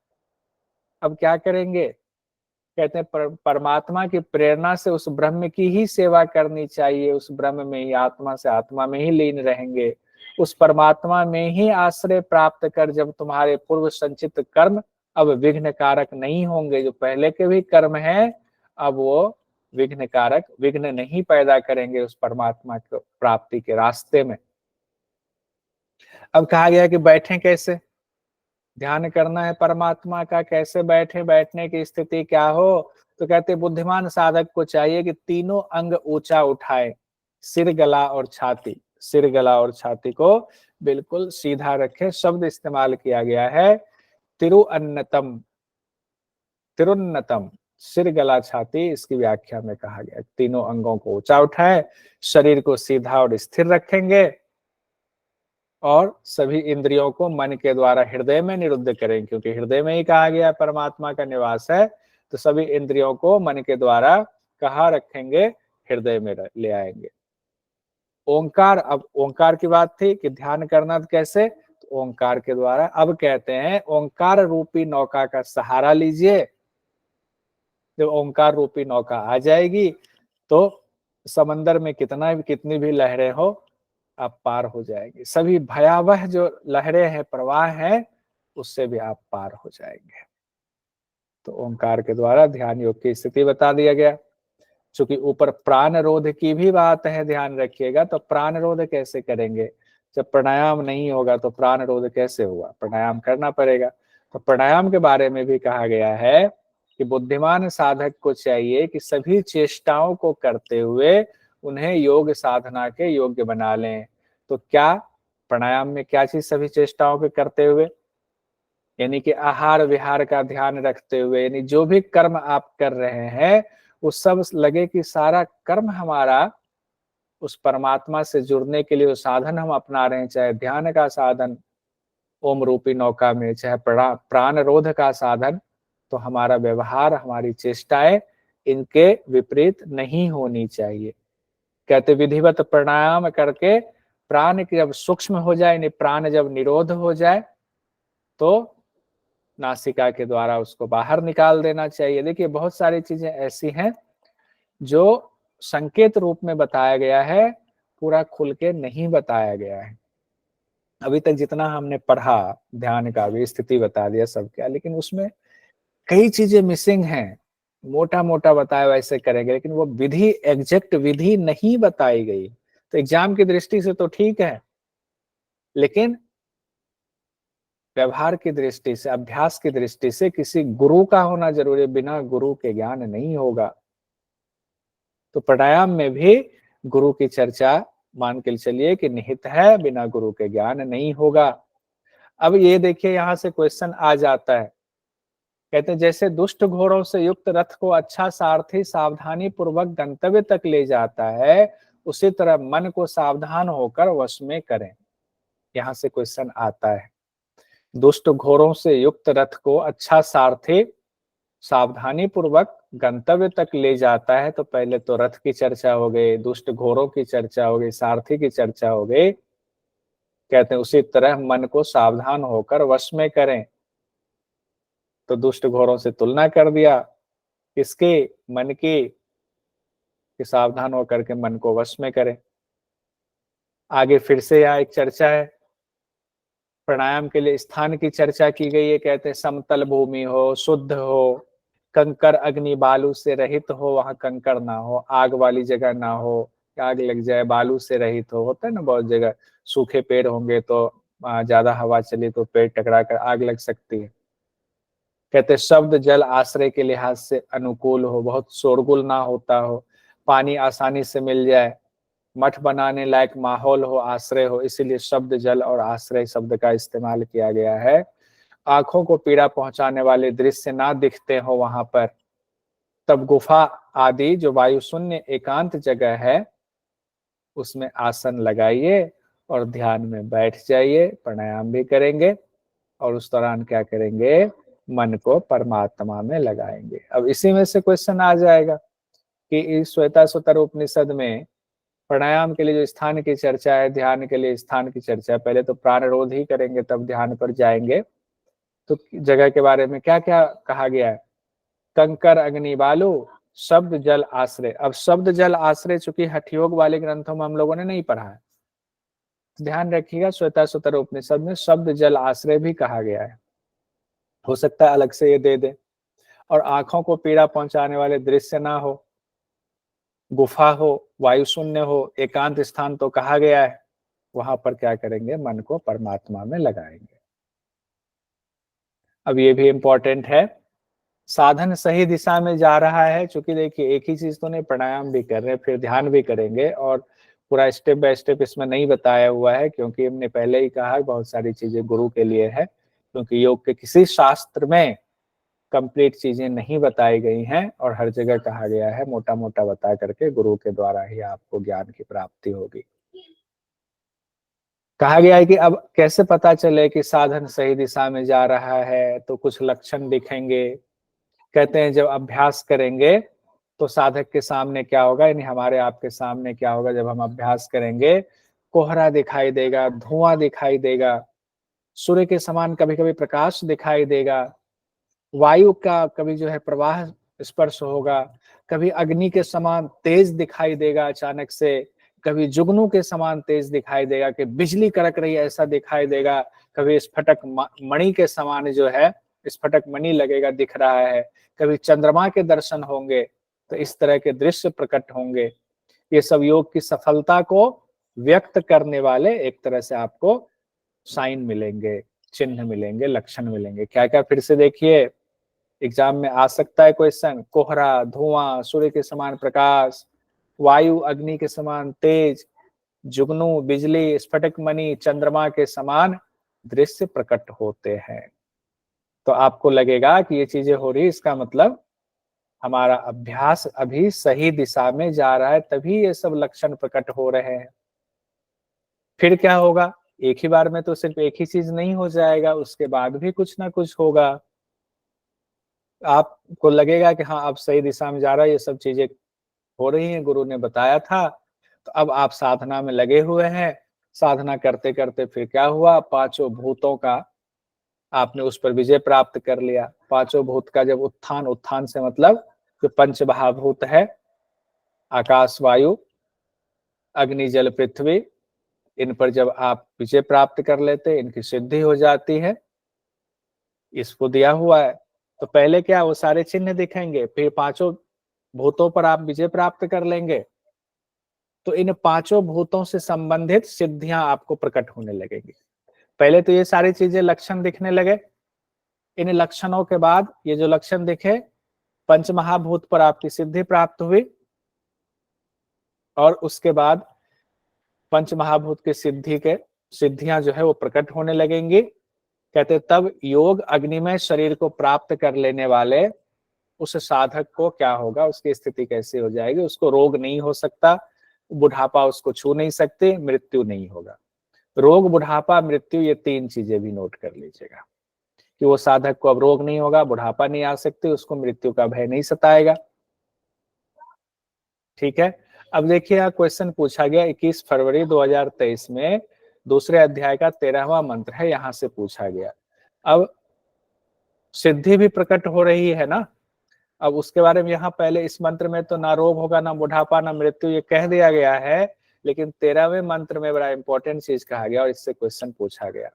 अब क्या करेंगे? कहते हैं परमात्मा की प्रेरणा से उस ब्रह्म की ही सेवा करनी चाहिए, उस ब्रह्म में ही, आत्मा से आत्मा में ही लीन रहेंगे, उस परमात्मा में ही आश्रय प्राप्त कर जब तुम्हारे पूर्व संचित कर्म अब विघ्न कारक नहीं होंगे, जो पहले के भी कर्म हैं अब वो विघ्न कारक, विघ्न नहीं पैदा करेंगे उस परमात्मा को प्राप्ति के रास्ते में। अब कहा गया कि बैठे कैसे? ध्यान करना है परमात्मा का, कैसे बैठे, बैठने की स्थिति क्या हो? तो कहते बुद्धिमान साधक को चाहिए कि तीनों अंग ऊंचा उठाए, सिर, गला और छाती। सिर, गला और छाती को बिल्कुल सीधा रखे। शब्द इस्तेमाल किया गया है तिरुअन्नतम, तिरुन्नतम, सिर, गला, छाती। इसकी व्याख्या में कहा गया तीनों अंगों को ऊंचा उठाए, शरीर को सीधा और स्थिर रखेंगे और सभी इंद्रियों को मन के द्वारा हृदय में निरुद्ध करें, क्योंकि हृदय में ही कहा गया परमात्मा का निवास है। तो सभी इंद्रियों को मन के द्वारा कहाँ रखेंगे? हृदय में ले आएंगे। ओंकार, अब ओंकार की बात थी कि ध्यान करना कैसे, तो ओंकार के द्वारा। अब कहते हैं ओंकार रूपी नौका का सहारा लीजिए। जब ओंकार रूपी नौका आ जाएगी तो समंदर में कितनी भी लहरें हो, आप पार हो जाएंगे। सभी भयावह जो लहरें हैं, प्रवाह है, उससे भी आप पार हो जाएंगे। तो ओंकार के द्वारा ध्यान योग की स्थिति बता दिया गया। चूंकि ऊपर प्राण रोध की भी बात है, ध्यान रखिएगा। तो प्राण रोध कैसे करेंगे? जब प्राणायाम नहीं होगा तो प्राण रोध कैसे हुआ? प्राणायाम करना पड़ेगा। तो प्राणायाम के बारे में भी कहा गया है कि बुद्धिमान साधक को चाहिए कि सभी चेष्टाओं को करते हुए उन्हें योग साधना के योग्य बना लें। तो क्या प्राणायाम में क्या चीज सभी चेष्टाओं के करते हुए? यानी कि आहार विहार का ध्यान रखते हुए, यानी जो भी कर्म आप कर रहे हैं वो सब लगे कि सारा कर्म हमारा उस परमात्मा से जुड़ने के लिए वो साधन हम अपना रहे हैं, चाहे ध्यान का साधन, ओम रूपी नौका में, चाहे प्राण रोध का साधन, तो हमारा व्यवहार, हमारी चेष्टाएं इनके विपरीत नहीं होनी चाहिए। कहते विधिवत प्राणायाम करके प्राण की जब सूक्ष्म हो जाए, यानी प्राण जब निरोध हो जाए, तो नासिका के द्वारा उसको बाहर निकाल देना चाहिए। देखिए बहुत सारी चीजें ऐसी हैं जो संकेत रूप में बताया गया है, पूरा खुल के नहीं बताया गया है। अभी तक जितना हमने पढ़ा, ध्यान का भी स्थिति बता दिया सब क्या, लेकिन उसमें कई चीजें मिसिंग हैं। मोटा मोटा बताया वैसे करेंगे, लेकिन वो विधि, एग्जैक्ट विधि नहीं बताई गई। तो एग्जाम की दृष्टि से तो ठीक है, लेकिन व्यवहार की दृष्टि से, अभ्यास की दृष्टि से किसी गुरु का होना जरूरी है, बिना गुरु के ज्ञान नहीं होगा। तो प्राणायाम में भी गुरु की चर्चा मान के चलिए कि निहित है, बिना गुरु के ज्ञान नहीं होगा। अब ये देखिए यहां से क्वेश्चन आ जाता है, कहते हैं जैसे दुष्ट घोड़ों से युक्त रथ को अच्छा सारथी सावधानी पूर्वक गंतव्य तक ले जाता है, उसी तरह मन को सावधान होकर वश में करें। यहां से क्वेश्चन आता है, दुष्ट घोड़ों से युक्त रथ को अच्छा सारथी सावधानी पूर्वक गंतव्य तक ले जाता है। तो पहले तो रथ की चर्चा हो गई, दुष्ट घोड़ों की चर्चा हो गई, सारथी की चर्चा हो गई। कहते हैं उसी तरह मन को सावधान होकर वश में करें। तो दुष्ट घोड़ों से तुलना कर दिया, किसके? मन की, कि सावधान होकर के मन को वश में करें। आगे फिर से यहाँ एक चर्चा है, प्राणायाम के लिए स्थान की चर्चा की गई है। कहते हैं समतल भूमि हो, शुद्ध हो, कंकर अग्नि बालू से रहित हो, वहां कंकर ना हो, आग वाली जगह ना हो, आग लग जाए, बालू से रहित हो। होता है ना बहुत जगह, सूखे पेड़ होंगे तो ज्यादा हवा चली तो पेड़ टकरा कर आग लग सकती है। कहते शब्द जल आश्रय के लिहाज से अनुकूल हो, बहुत शोरगुल ना होता हो, पानी आसानी से मिल जाए, मठ बनाने लायक माहौल हो, आश्रय हो, इसीलिए शब्द जल और आश्रय शब्द का इस्तेमाल किया गया है। आंखों को पीड़ा पहुंचाने वाले दृश्य ना दिखते हो वहां पर, तब गुफा आदि जो वायु शून्य एकांत जगह है उसमें आसन लगाइए और ध्यान में बैठ जाइए, प्राणायाम भी करेंगे और उस दौरान क्या करेंगे? मन को परमात्मा में लगाएंगे। अब इसी में से क्वेश्चन आ जाएगा कि इस श्वेताश्वतर उपनिषद में प्राणायाम के लिए जो स्थान की चर्चा है, ध्यान के लिए स्थान की चर्चा है, पहले तो प्राणरोध ही करेंगे तब ध्यान पर जाएंगे। तो जगह के बारे में क्या क्या कहा गया है? कंकर अग्नि बालू, शब्द जल आश्रय। अब शब्द जल आश्रय चूंकि हठयोग वाले ग्रंथों में हम लोगों ने नहीं पढ़ा है, ध्यान रखिएगा, श्वेताश्वतर उपनिषद में शब्द जल आश्रय भी कहा गया है। हो सकता है अलग से ये दे दे। और आंखों को पीड़ा पहुंचाने वाले दृश्य ना हो, गुफा हो, वायु शून्य हो, एकांत स्थान तो कहा गया है, वहां पर क्या करेंगे? मन को परमात्मा में लगाएंगे। अब ये भी इंपॉर्टेंट है, साधन सही दिशा में जा रहा है, क्योंकि देखिए एक ही चीज तो नहीं, प्राणायाम भी कर रहे हैं, फिर ध्यान भी करेंगे, और पूरा स्टेप बाय स्टेप इसमें नहीं बताया हुआ है, क्योंकि हमने पहले ही कहा बहुत सारी चीजें गुरु के लिए है, क्योंकि योग के किसी शास्त्र में कंप्लीट चीजें नहीं बताई गई हैं, और हर जगह कहा गया है मोटा मोटा बता करके गुरु के द्वारा ही आपको ज्ञान की प्राप्ति होगी। कहा गया है कि अब कैसे पता चले कि साधन सही दिशा में जा रहा है? तो कुछ लक्षण दिखेंगे। कहते हैं जब अभ्यास करेंगे तो साधक के सामने क्या होगा, यानी हमारे आपके सामने क्या होगा? जब हम अभ्यास करेंगे, कोहरा दिखाई देगा, धुआं दिखाई देगा, सूर्य के समान कभी कभी प्रकाश दिखाई देगा, वायु का कभी जो है प्रवाह स्पर्श होगा, कभी अग्नि के समान तेज दिखाई देगा अचानक से, कभी जुगनू के समान तेज दिखाई देगा, कि बिजली कड़क रही है ऐसा दिखाई देगा, कभी स्फटक मणि के समान जो है स्फटक मणि लगेगा, दिख रहा है, कभी चंद्रमा के दर्शन होंगे। तो इस तरह के दृश्य प्रकट होंगे। ये सब योग की सफलता को व्यक्त करने वाले एक तरह से आपको साइन मिलेंगे, चिन्ह मिलेंगे, लक्षण मिलेंगे। क्या क्या फिर से देखिए, एग्जाम में आ सकता है क्वेश्चन, कोहरा, धुआं, सूर्य के समान प्रकाश, वायु अग्नि के समान तेज, जुगनू बिजली, स्फटिक मणि चंद्रमा के समान दृश्य प्रकट होते हैं। तो आपको लगेगा कि ये चीजें हो रही, इसका मतलब हमारा अभ्यास अभी सही दिशा में जा रहा है, तभी ये सब लक्षण प्रकट हो रहे हैं। फिर क्या होगा? एक ही बार में तो सिर्फ एक ही चीज नहीं हो जाएगा, उसके बाद भी कुछ ना कुछ होगा। आपको लगेगा कि हाँ अब सही दिशा में जा रहा है, ये सब चीजें हो रही हैं, गुरु ने बताया था, तो अब आप साधना में लगे हुए हैं। साधना करते करते फिर क्या हुआ, पांचों भूतों का आपने उस पर विजय प्राप्त कर लिया। पांचों भूत का जब उत्थान, उत्थान से मतलब जो पंच महाभूत है, आकाश वायु अग्नि जल पृथ्वी, इन पर जब आप विजय प्राप्त कर लेते, इनकी सिद्धि हो जाती है, इसको दिया हुआ है। तो पहले क्या, वो सारे चिन्ह दिखेंगे, फिर पांचों भूतों पर आप विजय प्राप्त कर लेंगे, तो इन पांचों भूतों से संबंधित सिद्धियां आपको प्रकट होने लगेगी। पहले तो ये सारी चीजें लक्षण दिखने लगे, इन लक्षणों के बाद ये जो लक्षण दिखे, पंच महाभूत पर आपकी सिद्धि प्राप्त हुई, और उसके बाद पंच महाभूत की सिद्धियां जो है वो प्रकट होने लगेंगी। कहते तब योग अग्निमय शरीर को प्राप्त कर लेने वाले उस साधक को क्या होगा, उसकी स्थिति कैसे हो जाएगी, उसको रोग नहीं हो सकता, बुढ़ापा उसको छू नहीं सकते, मृत्यु नहीं होगा। रोग, बुढ़ापा, मृत्यु, ये तीन चीजें भी नोट कर लीजिएगा कि वो साधक को अब रोग नहीं होगा, बुढ़ापा नहीं आ सकती, उसको मृत्यु का भय नहीं सताएगा। ठीक है। अब देखिए क्वेश्चन पूछा गया 21 फरवरी 2023 में, दूसरे अध्याय का 13वां मंत्र है, यहां से पूछा गया। अब सिद्धि भी प्रकट हो रही है ना, अब उसके बारे में यहाँ पहले इस मंत्र में तो ना रोग होगा, ना बुढ़ापा, ना मृत्यु, ये कह दिया गया है, लेकिन 13वें मंत्र में बड़ा इंपॉर्टेंट चीज कहा गया और इससे क्वेश्चन पूछा गया।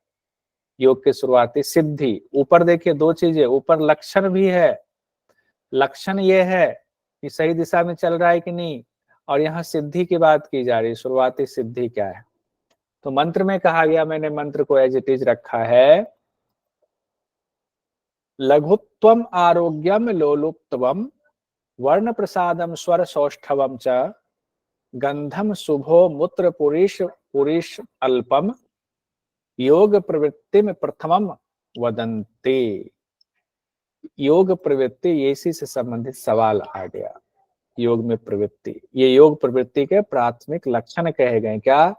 योग की शुरुआती सिद्धि, ऊपर देखिए दो चीजें, ऊपर लक्षण भी है, लक्षण ये है कि सही दिशा में चल रहा है कि नहीं, और यहाँ सिद्धि की बात की जा रही है, शुरुआती सिद्धि क्या है। तो मंत्र में कहा गया, मैंने मंत्र को एज इट इज रखा है, लघुत्वम आरोग्यम लोलुप्तवम वर्ण प्रसादम स्वर सौष्ठवम च गंधम शुभो मूत्र पुरीश पुरीश अल्पम योग प्रवृत्ति में प्रथमम वदंते। योग प्रवृत्ति, ये इसी से संबंधित सवाल आ गया। योग में प्रवृत्ति, ये योग प्रवृत्ति के प्राथमिक लक्षण कहे गए, क्या,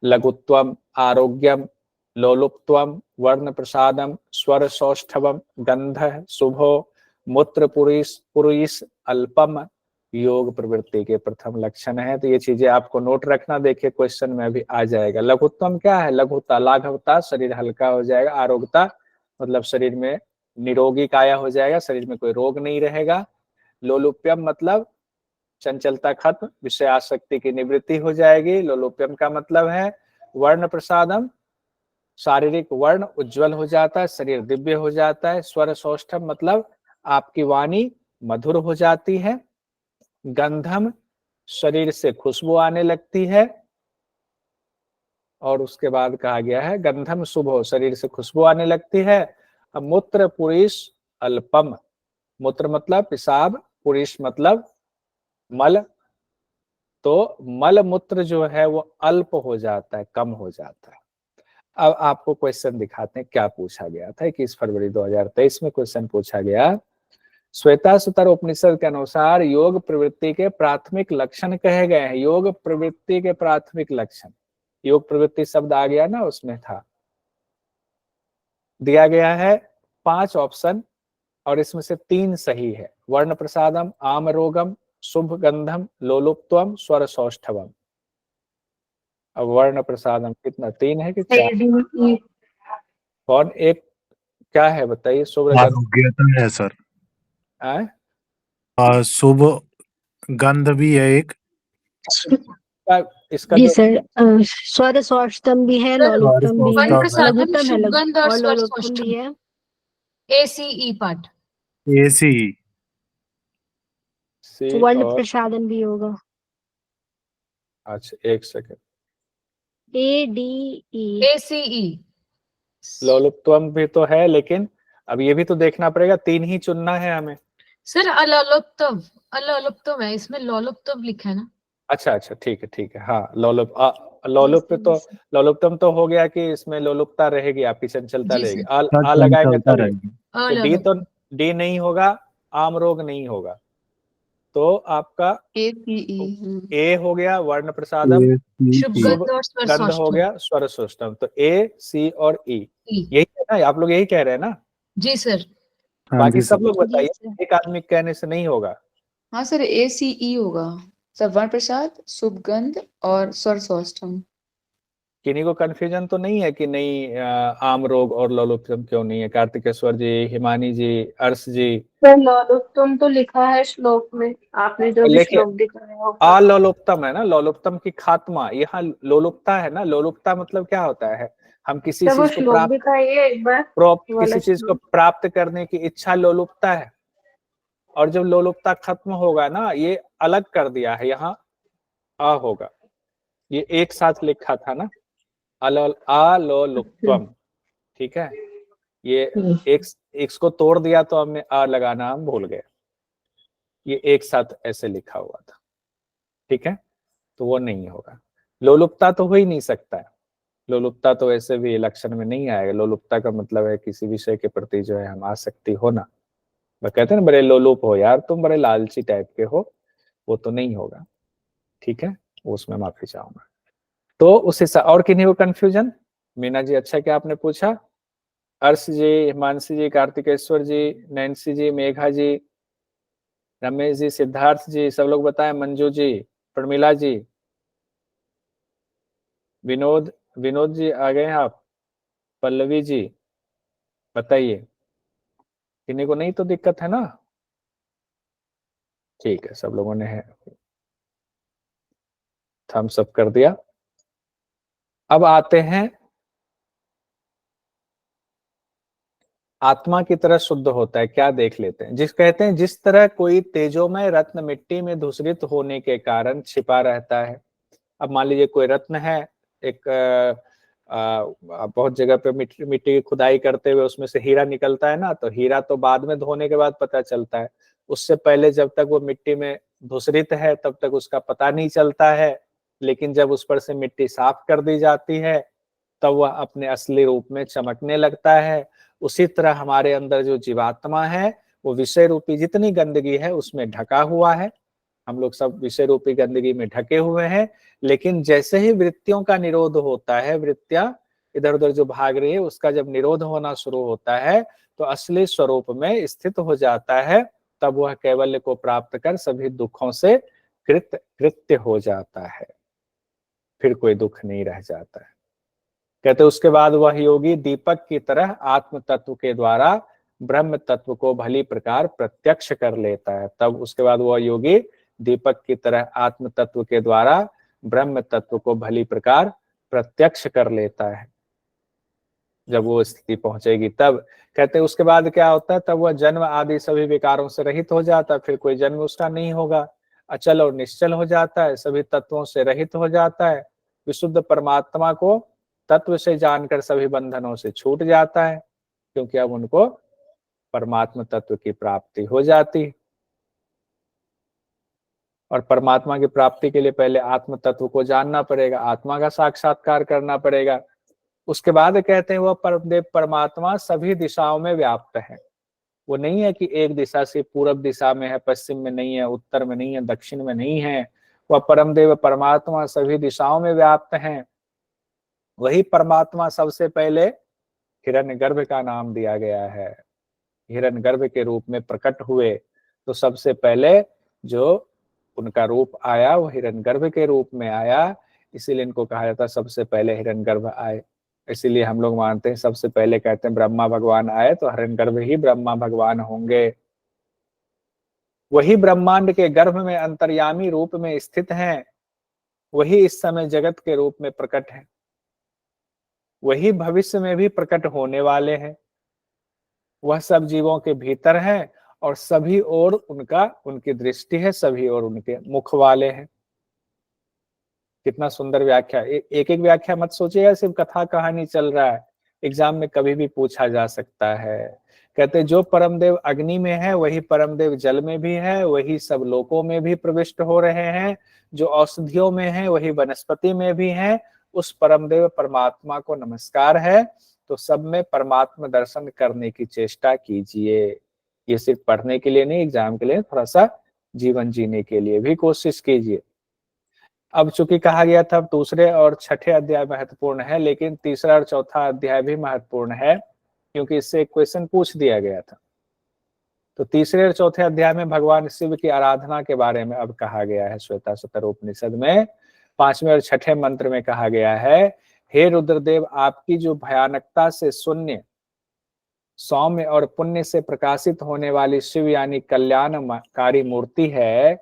लघुत्वम आरोग्यम लोलुप्त्वम वर्ण प्रसादम स्वर सौष्ठवम गंध शुभो मूत्र पुरीश पुरीश अल्पम, योग प्रवृत्ति के प्रथम लक्षण है। तो ये चीजें आपको नोट रखना, देखिए क्वेश्चन में भी आ जाएगा। लघुत्वम क्या है, लघुता, लाघवता, शरीर हल्का हो जाएगा, आरोग्यता मतलब शरीर में निरोगी काया हो जाएगा, शरीर में कोई रोग नहीं रहेगा। लोलुप्यम मतलब चंचलता खत्म, विषय आसक्ति की निवृत्ति हो जाएगी। लोलुप्यम का मतलब है वर्ण प्रसादम, शारीरिक वर्ण उज्जवल हो जाता है, शरीर दिव्य हो जाता है। स्वर सौष्ठम मतलब आपकी वाणी मधुर हो जाती है। गंधम, शरीर से खुशबू आने लगती है। और उसके बाद कहा गया है गंधम शुभ, शरीर से खुशबू आने लगती है। अब मूत्र पुरीश अल्पम, मूत्र मतलब पेशाब, पुरीश मतलब मल, तो मल मूत्र जो है वो अल्प हो जाता है, कम हो जाता है। अब आपको क्वेश्चन दिखाते हैं क्या पूछा गया था। 21 फरवरी 2023 में क्वेश्चन पूछा गया, श्वेताश्वतर उपनिषद के अनुसार योग प्रवृत्ति के प्राथमिक लक्षण कहे गए हैं। योग प्रवृत्ति के प्राथमिक लक्षण, योग प्रवृत्ति शब्द आ गया ना, उसमें था, दिया गया है 5 ऑप्शन और इसमें से 3 सही है। वर्ण प्रसादम, आम रोगम, शुभ गंधम, लोलुप्त्वम, स्वर सौष्ठवम। अब वर्ण प्रसादम कितना, 3 है कि 4? कौन एक क्या है बताइए, शुभ गंध, आरोग्यता है सर। आए? शुभ गंध भी है एक। इसका जी जो सर, स्वर सौष्ठम भी है, लोलुप्तम भी है, लघुत्तम है, शुभगंध और और स्वर लोलुप्तम भी है। ACE पार्ट, एसी सी वर्ण और, प्रसादन भी होगा, अच्छा एक सेकंड, ADE। ACE लोलुप्त्वम भी तो है, लेकिन अब ये भी तो देखना पड़ेगा, 3 ही चुनना है हमें। सर अलोलुप्तम, अलोलुप्तम है, इसमें लोलुप्तम लिखा है ना। अच्छा अच्छा, ठीक है, हाँ लोलुप्तम तो हो गया कि इसमें लोलुपता रहेगी, आपकी चंचलता जी रहेगी, सर, आ लगाएंगे चलता तभी। रहेगी। तो डी नहीं होगा, आम रोग नहीं होगा, तो आपका ACE ए हो गया वर्ण प्रसादम, शुभ ACE गंध और स्वर गंध हो सौष्ठव। गया स्वर सौष्ठव। तो ए, सी और ई, ई। यही है ना, आप लोग यही कह रहे हैं ना? जी सर। हाँ बाकी जी सब सर। लोग बताइए, सर। एक आदमी के कहने से नहीं होगा। हाँ सर, ACE होगा सर, वर्ण प्रसाद, शुभ गंध और स्वर सौष्ठव। किन्हीं को कंफ्यूजन तो नहीं है कि नहीं आम रोग और लोलुप्तम क्यों नहीं है? कार्तिकेश्वर जी, हिमानी जी, अर्श जी। सर लोलुप्तम तो लिखा है श्लोक में, आपने जो भी लेकिन श्लोक दिखाया होगा। अलोलुप्तम है ना, लोलुप्तम की खात्मा, यहाँ लोलुप्ता है ना। लोलुप्ता मतलब क्या होता है? हम किसी सर वो चीज को श्लोक दिखाइए एक बार, वाला किसी चीज को श्लोक। प्राप्त करने की इच्छा लोलुप्ता है, और जब लोलुप्ता खत्म होगा ना, ये अलग कर दिया है, यहाँ अ होगा, ये एक साथ लिखा था ना, अलोलुप्तम, ठीक है। ये एक को तोड़ दिया तो हमने अ लगाना हम भूल गए, ये एक साथ ऐसे लिखा हुआ था, ठीक है। तो वो नहीं होगा, लोलुप्ता तो हो ही नहीं सकता है। लोलुप्ता तो ऐसे भी लक्षण में नहीं आएगा। लोलुप्ता का मतलब है किसी विषय के प्रति जो है हम आसक्ति होना। वो कहते हैं ना, बड़े लोलुप हो यार तुम, बड़े लालची टाइप के हो, वो तो नहीं होगा, ठीक है। उसमें माफी चाहूंगा। तो उस हिसाब, और किन्हीं को कंफ्यूजन? मीना जी अच्छा क्या आपने पूछा। अर्श जी, हिमांशी जी, कार्तिकेश्वर जी, नैन्सी जी, मेघा जी, रमेश जी, सिद्धार्थ जी, सब लोग बताएं। मंजू जी, प्रमिला जी, विनोद, विनोद जी आ गए हैं आप, पल्लवी जी, बताइए। किन्हीं को नहीं तो दिक्कत है ना? ठीक है, सब लोगों ने है थम्स अप कर दिया। अब आते हैं, आत्मा की तरह शुद्ध होता है क्या, देख लेते हैं। कहते हैं जिस तरह कोई तेजोमय रत्न मिट्टी में धूसरित होने के कारण छिपा रहता है। अब मान लीजिए कोई रत्न है, एक बहुत जगह पे मिट्टी की खुदाई करते हुए उसमें से हीरा निकलता है ना, तो हीरा तो बाद में धोने के बाद पता चलता है। उससे पहले जब तक वो मिट्टी में धूसरित है तब तक उसका पता नहीं चलता है, लेकिन जब उस पर से मिट्टी साफ कर दी जाती है तब वह अपने असली रूप में चमकने लगता है। उसी तरह हमारे अंदर जो जीवात्मा है वो विषय रूपी जितनी गंदगी है उसमें ढका हुआ है। हम लोग सब विषय रूपी गंदगी में ढके हुए हैं, लेकिन जैसे ही वृत्तियों का निरोध होता है, वृत्तियां इधर उधर जो भाग रही है उसका जब निरोध होना शुरू होता है तो असली स्वरूप में स्थित हो जाता है। तब वह कैवल्य को प्राप्त कर सभी दुखों से कृत्य हो जाता है, फिर कोई दुख नहीं रह जाता है। कहते उसके बाद वह योगी दीपक की तरह आत्म तत्व के द्वारा ब्रह्म तत्व को भली प्रकार प्रत्यक्ष कर लेता है। तब उसके बाद वह योगी दीपक की तरह आत्म तत्व के द्वारा ब्रह्म तत्व को भली प्रकार प्रत्यक्ष कर लेता है। जब वो स्थिति पहुंचेगी तब कहते उसके बाद क्या होता है, तब वह जन्म आदि सभी विकारों से रहित हो जाता है, फिर कोई जन्म उसका नहीं होगा। अचल और निश्चल हो जाता है, सभी तत्वों से रहित हो जाता है। विशुद्ध परमात्मा को तत्व से जानकर सभी बंधनों से छूट जाता है, क्योंकि अब उनको परमात्मा तत्व की प्राप्ति हो जाती है। और परमात्मा की प्राप्ति के लिए पहले आत्म तत्व को जानना पड़ेगा, आत्मा का साक्षात्कार करना पड़ेगा। उसके बाद कहते हैं वह परमदेव परमात्मा सभी दिशाओं में व्याप्त है। वो नहीं है कि एक दिशा से पूर्व दिशा में है, पश्चिम में नहीं है, उत्तर में नहीं है, दक्षिण में नहीं है। वह परमदेव परमात्मा सभी दिशाओं में व्याप्त है। वही परमात्मा सबसे पहले हिरण्यगर्भ का नाम दिया गया है। हिरण्यगर्भ के रूप में प्रकट हुए तो सबसे पहले जो उनका रूप आया वो हिरण्यगर्भ के रूप में आया, इसीलिए इनको कहा जाता है सबसे पहले हिरण्यगर्भ आए। इसीलिए हम लोग मानते हैं सबसे पहले कहते हैं ब्रह्मा भगवान आए तो हिरण्यगर्भ ही ब्रह्मा भगवान होंगे। वही ब्रह्मांड के गर्भ में अंतर्यामी रूप में स्थित हैं, वही इस समय जगत के रूप में प्रकट है, वही भविष्य में भी प्रकट होने वाले हैं। वह सब जीवों के भीतर है और सभी ओर उनकी दृष्टि है, सभी ओर उनके मुख वाले हैं। कितना सुंदर व्याख्या। एक एक व्याख्या मत सोचिएगा सिर्फ कथा कहानी चल रहा है, एग्जाम में कभी भी पूछा जा सकता है। कहते जो परमदेव अग्नि में है वही परमदेव जल में भी है, वही सब लोकों में भी प्रविष्ट हो रहे हैं। जो औषधियों में है वही वनस्पति में भी है। उस परमदेव परमात्मा को नमस्कार है। तो सब में परमात्मा दर्शन करने की चेष्टा कीजिए। ये सिर्फ पढ़ने के लिए नहीं, एग्जाम के लिए थोड़ा सा जीवन जीने के लिए भी कोशिश कीजिए। अब चूंकि कहा गया था दूसरे और छठे अध्याय महत्वपूर्ण है, लेकिन तीसरा और चौथा अध्याय भी महत्वपूर्ण है, क्योंकि इससे एक क्वेश्चन पूछ दिया गया था। तो तीसरे और चौथे अध्याय में भगवान शिव की आराधना के बारे में अब कहा गया है। श्वेताश्वतर उपनिषद में 5वें और छठे मंत्र में कहा गया है, हे रुद्रदेव, आपकी जो भयानकता से शून्य, सौम्य और पुण्य से प्रकाशित होने वाली शिव यानी कल्याणकारी मूर्ति है,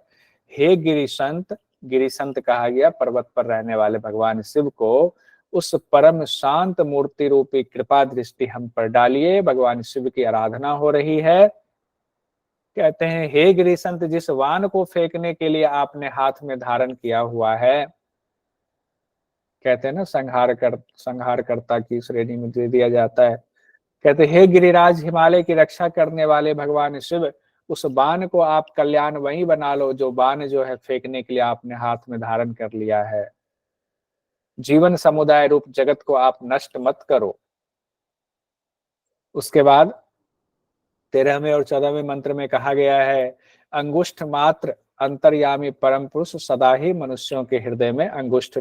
हे गिरिशंत, गिरिशंत कहा गया पर्वत पर रहने वाले भगवान शिव को, उस परम शांत मूर्ति रूपी कृपा दृष्टि हम पर डालिए। भगवान शिव की आराधना हो रही है। कहते हैं, हे गिरिशंत, जिस वान को फेंकने के लिए आपने हाथ में धारण किया हुआ है, कहते हैं ना संहारकर्ता की श्रेणी में दे दिया जाता है। कहते, हे गिरिराज, हिमालय की रक्षा करने वाले भगवान शिव, उस बाण को आप कल्याण वही बना लो जो बाण जो है फेंकने के लिए आपने हाथ में धारण कर लिया है। जीवन समुदाय रूप जगत को आप नष्ट मत करो। उसके बाद 13वें और 14वें मंत्र में कहा गया है, अंगुष्ठ मात्र अंतर्यामी परम पुरुष सदा ही मनुष्यों के हृदय में अंगुष्ठ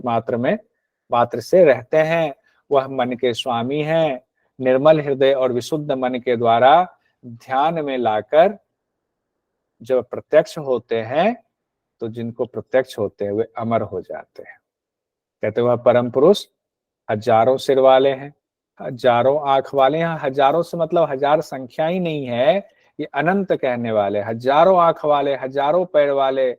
मात्र से रहते हैं। वह मन के स्वामी हैं। निर्मल हृदय और विशुद्ध मन के द्वारा ध्यान में लाकर जब प्रत्यक्ष होते हैं, तो जिनको प्रत्यक्ष होते हैं वे अमर हो जाते हैं। कहते वह परम पुरुष हजारों सिर वाले हैं, हजारों आंख वाले हैं। हजारों से मतलब हजार संख्या ही नहीं है, ये अनंत कहने वाले, हजारों आंख वाले, हजारों पैर वाले।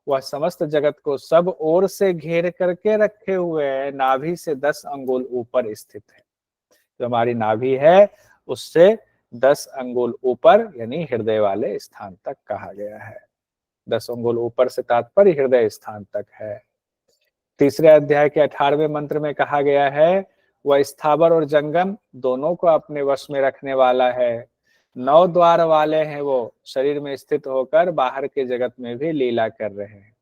वह समस्त जगत को सब ओर से घेर करके रखे हुए है। नाभि से 10 अंगुल ऊपर स्थित है। जो हमारी नाभि है उससे 10 अंगुल ऊपर यानी हृदय वाले स्थान तक कहा गया है। 10 अंगुल ऊपर से तात्पर्य हृदय स्थान तक है। तीसरे अध्याय के 18वें मंत्र में कहा गया है, वह स्थावर और जंगम दोनों को अपने वश में रखने वाला है। 9 द्वार वाले हैं वो, शरीर में स्थित होकर बाहर के जगत में भी लीला कर रहे हैं।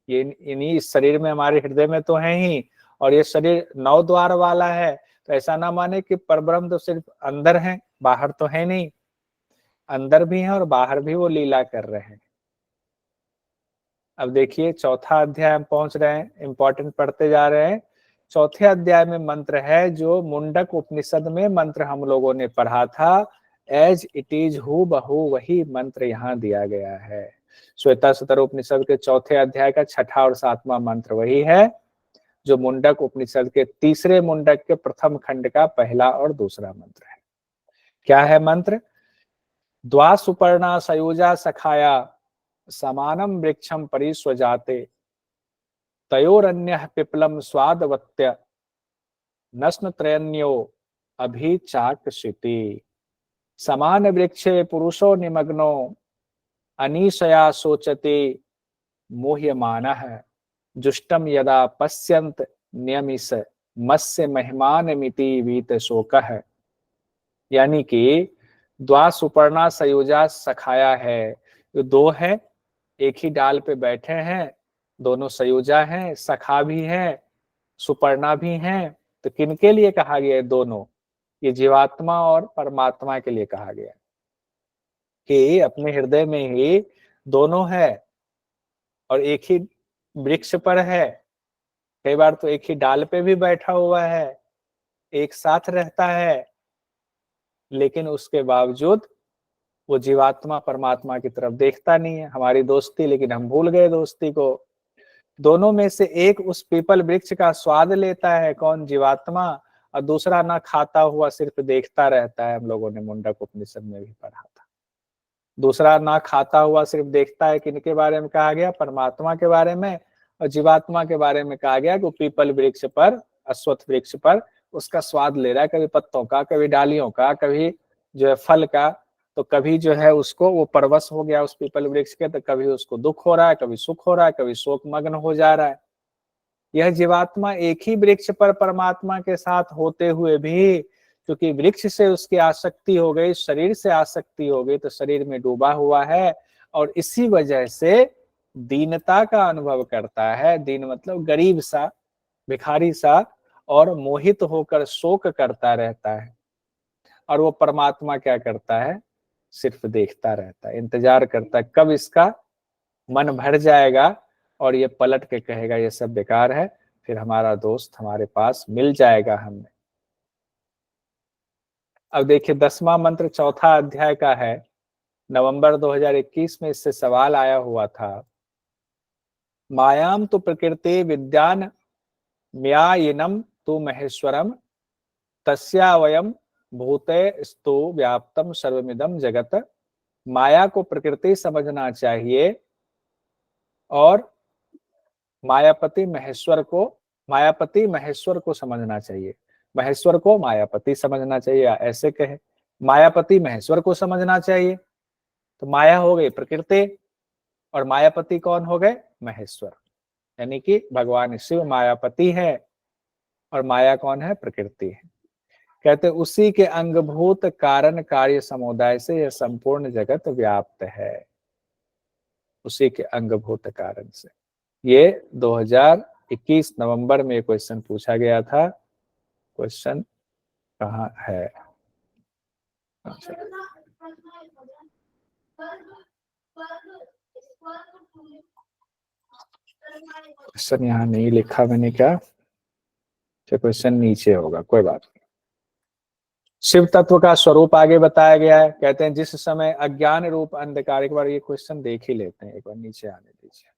ये इन्हीं इस शरीर में, हमारे हृदय में तो है ही, और ये शरीर 9 द्वार वाला है। तो ऐसा ना माने कि परब्रह्म तो सिर्फ अंदर है, बाहर तो है नहीं। अंदर भी है और बाहर भी वो लीला कर रहे हैं। अब देखिए चौथा अध्याय हम पहुंच रहे हैं, इंपॉर्टेंट पढ़ते जा रहे हैं। चौथे अध्याय में मंत्र है जो मुंडक उपनिषद में मंत्र हम लोगों ने पढ़ा था, एज इट इज हु बहू वही मंत्र यहाँ दिया गया है। श्वेताश्वतर उपनिषद के चौथे अध्याय का 6ठा और 7वां मंत्र वही है जो मुंडक उपनिषद के तीसरे मुंडक के प्रथम खंड का पहला और दूसरा मंत्र है। क्या है मंत्र? द्वा सुपर्णा सयुजा सखाया समानम वृक्षम परिस्वजाते तयोरन्यः पिप्लम स्वादवत्य नस्न त्रयन्यो अभिचाकशिति समान वृक्षे पुरुषो निमग्नो अनीशया सोचते मोह्यमानः जुष्टम यदा पश्यन्त नियमिस मत्स्य महिमानमिति वीत शोकः। यानी कि द्वा सुपर्णा सयुजा सखाया है, जो दो है एक ही डाल पे बैठे हैं, दोनों सयुजा हैं, सखा भी है, सुपर्णा भी हैं। तो किनके लिए कहा गया है दोनों? ये जीवात्मा और परमात्मा के लिए कहा गया कि अपने हृदय में ही दोनों है और एक ही वृक्ष पर है। कई बार तो एक ही डाल पे भी बैठा हुआ है, एक साथ रहता है, लेकिन उसके बावजूद वो जीवात्मा परमात्मा की तरफ देखता नहीं है। हमारी दोस्ती, लेकिन हम भूल गए दोस्ती को। दोनों में से एक उस पीपल वृक्ष का स्वाद लेता है, कौन? जीवात्मा, और दूसरा ना खाता हुआ सिर्फ देखता रहता है। हम लोगों ने मुंडक उपनिषद में भी पढ़ा था। दूसरा ना खाता हुआ सिर्फ देखता है। किनके बारे में कहा गया? परमात्मा के बारे में। और जीवात्मा के बारे में कहा गया कि पीपल वृक्ष पर, अश्वत्थ वृक्ष पर उसका स्वाद ले रहा है, कभी पत्तों का, कभी डालियों का, कभी जो है फल का। तो कभी जो है उसको वो परवश हो गया उस पीपल वृक्ष के, तो कभी उसको दुख हो रहा है, कभी सुख हो रहा है, कभी शोक मग्न हो जा रहा है। यह जीवात्मा एक ही वृक्ष पर परमात्मा के साथ होते हुए भी, क्योंकि वृक्ष से उसकी आसक्ति हो गई, शरीर से आसक्ति हो गई, तो शरीर में डूबा हुआ है और इसी वजह से दीनता का अनुभव करता है। दीन मतलब गरीब सा, भिखारी सा, और मोहित होकर शोक करता रहता है। और वो परमात्मा क्या करता है? सिर्फ देखता रहता है, इंतजार करता है कब इसका मन भर जाएगा और ये पलट के कहेगा ये सब बेकार है, फिर हमारा दोस्त हमारे पास मिल जाएगा हमें। अब देखिए 10वां मंत्र 4था अध्याय का है, नवंबर 2021 में इससे सवाल आया हुआ था। मायाम तो प्रकृति विद्यान म्यायिनम तो महेश्वरम तस्यावयम भूते स्तु व्याप्तम सर्वमिदम जगत। माया को प्रकृति समझना चाहिए और मायापति महेश्वर को समझना चाहिए। महेश्वर को मायापति समझना चाहिए, ऐसे कहे। मायापति महेश्वर को समझना चाहिए, तो माया हो गई प्रकृति और मायापति कौन हो गए? महेश्वर। यानी कि भगवान शिव मायापति है और माया कौन है? प्रकृति है। कहते उसी के अंगभूत कारण कार्य समुदाय से यह संपूर्ण जगत व्याप्त है। उसी के अंगभूत कारण से। ये 2021 नवंबर में क्वेश्चन पूछा गया था। क्वेश्चन कहाँ है? क्वेश्चन यहाँ नहीं लिखा मैंने, क्या क्वेश्चन नीचे होगा, कोई बात नहीं। शिव तत्व का स्वरूप आगे बताया गया है। कहते हैं जिस समय अज्ञान रूप अंधकार, एक बार ये क्वेश्चन देख ही लेते हैं, एक बार नीचे आने दीजिए।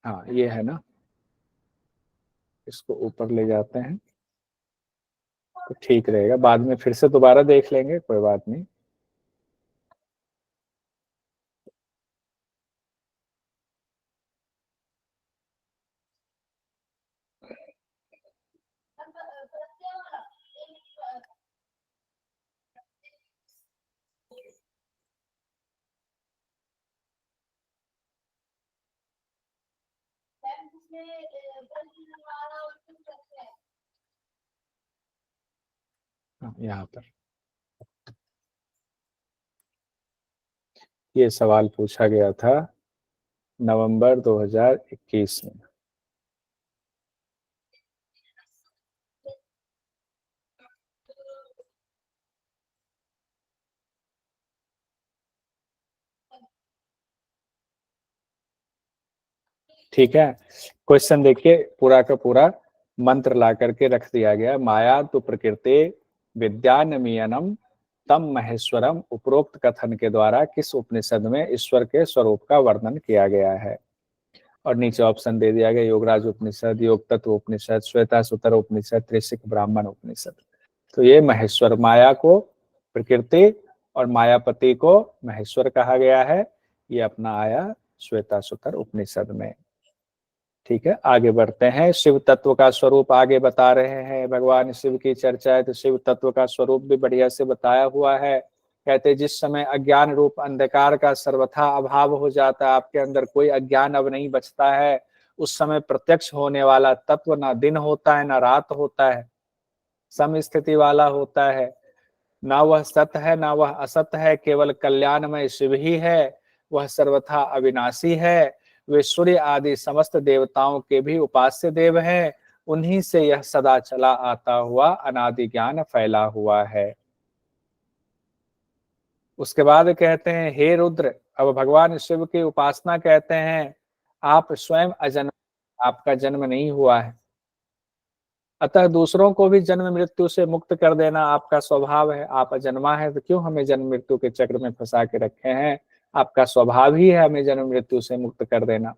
हाँ ये है ना, इसको ऊपर ले जाते हैं तो ठीक रहेगा, बाद में फिर से दोबारा देख लेंगे, कोई बात नहीं। यहाँ पर ये सवाल पूछा गया था नवंबर 2021 में। ठीक है, क्वेश्चन देखिए, पूरा का पूरा मंत्र ला करके रख दिया गया। माया तो प्रकृति विद्यानमीयनम तम महेश्वरम। उपरोक्त कथन के द्वारा किस उपनिषद में ईश्वर के स्वरूप का वर्णन किया गया है? और नीचे ऑप्शन दे दिया गया, योगराज उपनिषद, योग तत्व उपनिषद, श्वेतासुतर उपनिषद, त्रिशिक ब्राह्मण उपनिषद। तो ये महेश्वर, माया को प्रकृति और मायापति को महेश्वर कहा गया है। ये अपना आया श्वेतासुतर उपनिषद में। ठीक है, आगे बढ़ते हैं। शिव तत्व का स्वरूप आगे बता रहे हैं। भगवान शिव की चर्चा है तो शिव तत्व का स्वरूप भी बढ़िया से बताया हुआ है। कहते जिस समय अज्ञान रूप अंधकार का सर्वथा अभाव हो जाता है, आपके अंदर कोई अज्ञान अब नहीं बचता है, उस समय प्रत्यक्ष होने वाला तत्व ना दिन होता है ना रात होता है, सम स्थिति वाला होता है। ना वह सत्य है ना वह असत्य है, केवल कल्याणमय शिव ही है। वह सर्वथा अविनाशी है। वे सूर्य आदि समस्त देवताओं के भी उपास्य देव हैं। उन्हीं से यह सदा चला आता हुआ अनादि ज्ञान फैला हुआ है। उसके बाद कहते हैं, हे रुद्र, अब भगवान शिव की उपासना कहते हैं, आप स्वयं अजन्म, आपका जन्म नहीं हुआ है, अतः दूसरों को भी जन्म मृत्यु से मुक्त कर देना आपका स्वभाव है। आप अजन्मा है तो क्यों हमें जन्म मृत्यु के चक्र में फंसा के रखे हैं? आपका स्वभाव ही है हमें जन्म मृत्यु से मुक्त कर देना।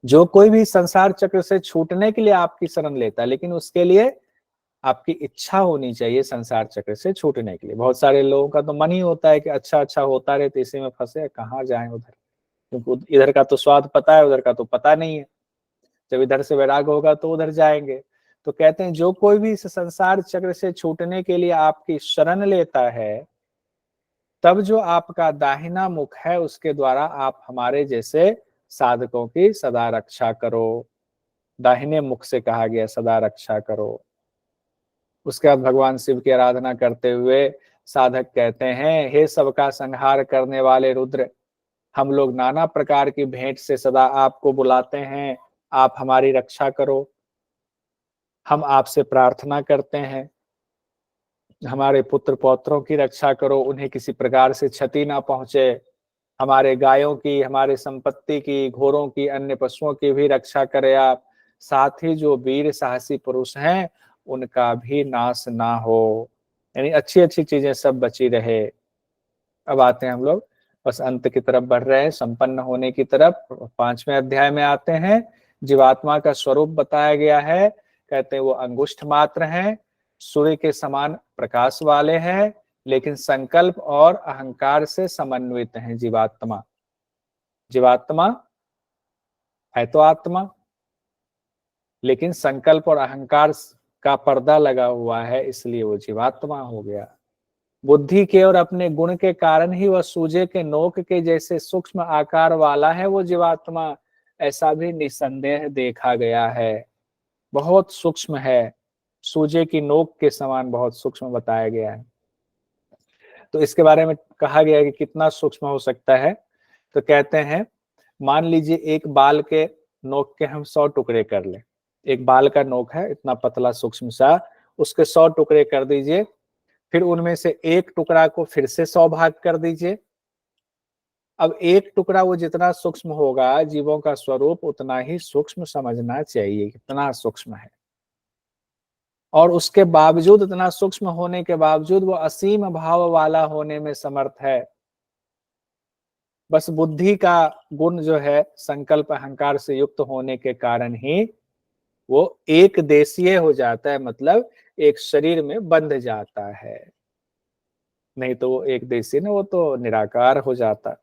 जो कोई भी संसार चक्र से छूटने के लिए आपकी शरण लेता है, लेकिन उसके लिए आपकी इच्छा होनी चाहिए संसार चक्र से छूटने के लिए। बहुत सारे लोगों का तो मन ही होता है कि अच्छा अच्छा होता रहे तो इसी में फंसे, कहाँ जाएं उधर, क्योंकि इधर का तो स्वाद पता है, उधर का तो पता नहीं है। जब इधर से वैराग होगा तो उधर जाएंगे। तो कहते हैं जो कोई भी इस संसार चक्र से छूटने के लिए आपकी शरण लेता है, तब जो आपका दाहिना मुख है उसके द्वारा आप हमारे जैसे साधकों की सदा रक्षा करो। दाहिने मुख से कहा गया सदा रक्षा करो। उसके बाद भगवान शिव की आराधना करते हुए साधक कहते हैं, हे सबका संहार करने वाले रुद्र, हम लोग नाना प्रकार की भेंट से सदा आपको बुलाते हैं, आप हमारी रक्षा करो। हम आपसे प्रार्थना करते हैं, हमारे पुत्र पौत्रों की रक्षा करो, उन्हें किसी प्रकार से क्षति ना पहुंचे। हमारे गायों की, हमारे संपत्ति की, घोड़ों की, अन्य पशुओं की भी रक्षा करें आप। साथ ही जो वीर साहसी पुरुष हैं उनका भी नाश ना हो, यानी अच्छी अच्छी चीजें सब बची रहे। अब आते हैं हम लोग बस अंत की तरफ बढ़ रहे हैं, संपन्न होने की तरफ। 5वें अध्याय में आते हैं। जीवात्मा का स्वरूप बताया गया है। कहते हैं वो अंगुष्ठ मात्र हैं, सूर्य के समान प्रकाश वाले हैं, लेकिन संकल्प और अहंकार से समन्वित हैं। जीवात्मा जीवात्मा है तो आत्मा, लेकिन संकल्प और अहंकार का पर्दा लगा हुआ है, इसलिए वो जीवात्मा हो गया। बुद्धि के और अपने गुण के कारण ही वह सूजे के नोक के जैसे सूक्ष्म आकार वाला है वो जीवात्मा, ऐसा भी निसंदेह देखा गया है। बहुत सूक्ष्म है, सूजे की नोक के समान बहुत सूक्ष्म बताया गया है। तो इसके बारे में कहा गया है कि कितना सूक्ष्म हो सकता है। तो कहते हैं, मान लीजिए एक बाल के नोक के हम 100 टुकड़े कर लें। एक बाल का नोक है इतना पतला सूक्ष्म सा, उसके 100 टुकड़े कर दीजिए, फिर उनमें से एक टुकड़ा को फिर से 100 भाग कर दीजिए। अब एक टुकड़ा वो जितना सूक्ष्म होगा, जीवों का स्वरूप उतना ही सूक्ष्म समझना चाहिए, कितना सूक्ष्म है। और उसके बावजूद, इतना सूक्ष्म होने के बावजूद वो असीम भाव वाला होने में समर्थ है। बस बुद्धि का गुण जो है संकल्प अहंकार से युक्त होने के कारण ही वो एक देशीय हो जाता है, मतलब एक शरीर में बंध जाता है। नहीं तो वो एक देशीय ना, वो तो निराकार हो जाता।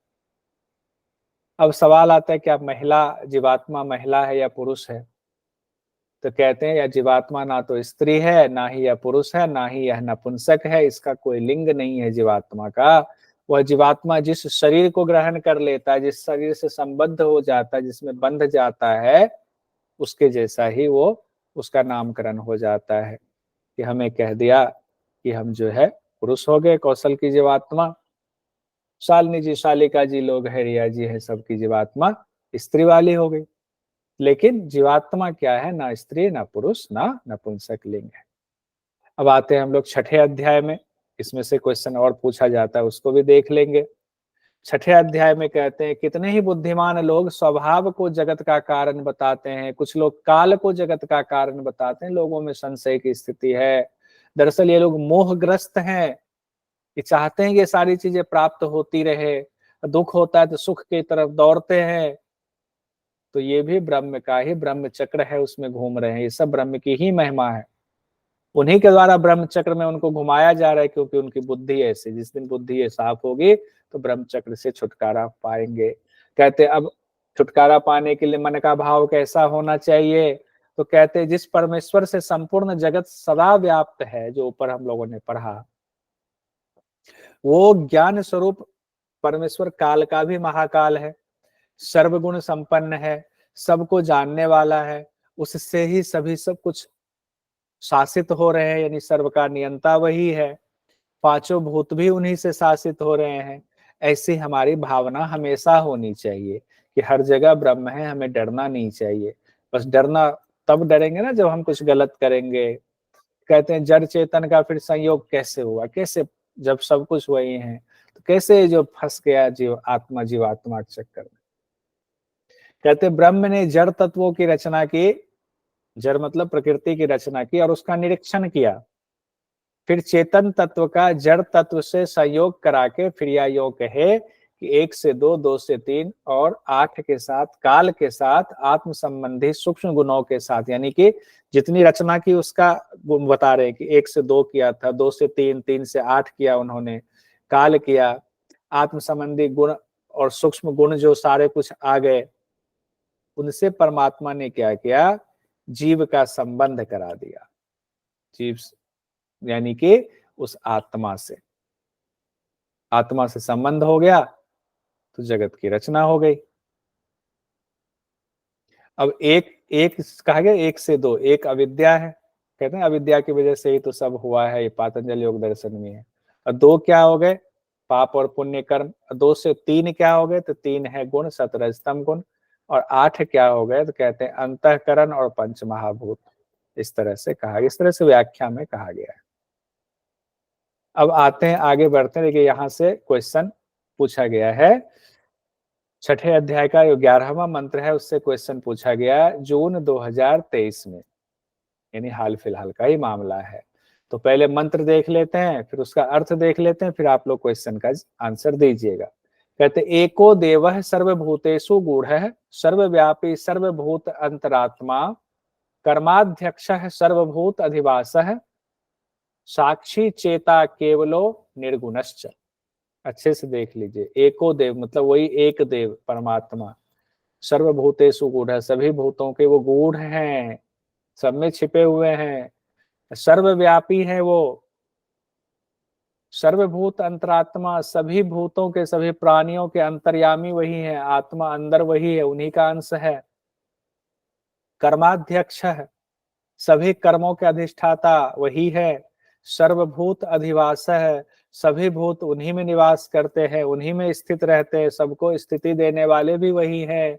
अब सवाल आता है कि आप जीवात्मा महिला है या पुरुष है? तो कहते हैं, यह जीवात्मा ना तो स्त्री है, ना ही यह पुरुष है, ना ही यह नपुंसक है। इसका कोई लिंग नहीं है जीवात्मा का। वह जीवात्मा जिस शरीर को ग्रहण कर लेता है, जिस शरीर से संबद्ध हो जाता है, जिसमें बंध जाता है, उसके जैसा ही वो, उसका नामकरण हो जाता है। कि हमें कह दिया कि हम जो है पुरुष हो गए, कौशल की जीवात्मा, शालिनी जी, शालिका जी, लोग है, रिया जी है, सबकी जीवात्मा स्त्री वाली हो गई। लेकिन जीवात्मा क्या है? ना स्त्री, ना पुरुष, ना नपुंसक लिंग है। अब आते हैं हम लोग 6ठे अध्याय में। इसमें से क्वेश्चन और पूछा जाता है, उसको भी देख लेंगे। 6ठे अध्याय में कहते हैं, कितने ही बुद्धिमान लोग स्वभाव को जगत का कारण बताते हैं, कुछ लोग काल को जगत का कारण बताते हैं। लोगों में संशय की स्थिति है। दरअसल ये लोग मोहग्रस्त हैं, कि चाहते हैं कि ये सारी चीजें प्राप्त होती रहे, दुख होता है तो सुख की तरफ दौड़ते हैं। तो ये भी ब्रह्म का ही ब्रह्म चक्र है, उसमें घूम रहे हैं। ये सब ब्रह्म की ही महिमा है, उन्हीं के द्वारा ब्रह्म चक्र में उनको घुमाया जा रहा है, क्योंकि उनकी बुद्धि ऐसी। जिस दिन बुद्धि ये साफ होगी तो ब्रह्म चक्र से छुटकारा पाएंगे। कहते अब छुटकारा पाने के लिए मन का भाव कैसा होना चाहिए? तो कहते जिस परमेश्वर से संपूर्ण जगत सदा व्याप्त है, जो ऊपर हम लोगों ने पढ़ा, वो ज्ञान स्वरूप परमेश्वर काल का भी महाकाल है, सर्वगुण संपन्न है, सबको जानने वाला है। उससे ही सभी सब कुछ शासित हो रहे हैं, यानी सर्व का नियंता वही है। पांचों भूत भी उन्हीं से शासित हो रहे हैं। ऐसी हमारी भावना हमेशा होनी चाहिए कि हर जगह ब्रह्म है, हमें डरना नहीं चाहिए। बस डरना तब डरेंगे ना जब हम कुछ गलत करेंगे। कहते हैं जड़ चेतन का फिर संयोग कैसे हुआ? कैसे, जब सब कुछ वही है तो कैसे जो फंस गया जीवात्मा के चक्कर में? कहते ब्रह्म ने जड़ तत्वों की रचना की, जड़ मतलब प्रकृति की रचना की और उसका निरीक्षण किया। फिर चेतन तत्व का जड़ तत्व से संयोग करा के फिर यह योग कहे कि 1 से 2, 2 से 3 और 8 के साथ, काल के साथ, आत्म संबंधी सूक्ष्म गुणों के साथ, यानी कि जितनी रचना की उसका गुण बता रहे हैं कि 1 से 2 किया था, 2 से 3, 3 से 8 किया उन्होंने, काल किया, आत्म संबंधी गुण और सूक्ष्म गुण जो सारे कुछ आ गए, उनसे परमात्मा ने क्या किया? जीव का संबंध करा दिया। जीव यानी कि उस आत्मा से संबंध हो गया तो जगत की रचना हो गई। अब एक कहा गया 1 से 2, एक अविद्या है। कहते हैं अविद्या की वजह से ही तो सब हुआ है, ये पातंजल योग दर्शन में है। और 2 क्या हो गए, पाप और पुण्य कर्म। 2 से 3 क्या हो गए, तो 3 है गुण, 17 स्तंभ गुण। और 8 क्या हो गए, तो कहते हैं अंतःकरण और पंच महाभूत। इस तरह से कहा, इस तरह से व्याख्या में कहा गया है। अब आते हैं, आगे बढ़ते हैं। देखिए यहाँ से क्वेश्चन पूछा गया है, छठे अध्याय का जो 11वां मंत्र है उससे क्वेश्चन पूछा गया जून 2023 में, यानी हाल फिलहाल का ही मामला है। तो पहले मंत्र देख लेते हैं, फिर उसका अर्थ देख लेते हैं, फिर आप लोग क्वेश्चन का आंसर दीजिएगा। कहते एको देवः सर्वभूतेषु गूढ़ः सर्वव्यापी सर्वभूत अंतरात्मा कर्माध्यक्षः सर्वभूत अधिवासः साक्षी चेता केवलो निर्गुणश्च। अच्छे से देख लीजिए, एको देव मतलब वही एक देव परमात्मा, सर्वभूतेषु गूढ़, सभी भूतों के वो गूढ़ हैं, सब में छिपे हुए हैं, सर्वव्यापी है वो, सर्वभूत अंतरात्मा, सभी भूतों के सभी प्राणियों के अंतर्यामी वही है, आत्मा अंदर वही है, उन्हीं का अंश है। कर्माध्यक्ष है, सभी कर्मों के अधिष्ठाता वही है। सर्वभूत अधिवास है, सभी भूत उन्हीं में निवास करते हैं, उन्हीं में स्थित रहते हैं, सबको स्थिति देने वाले भी वही है।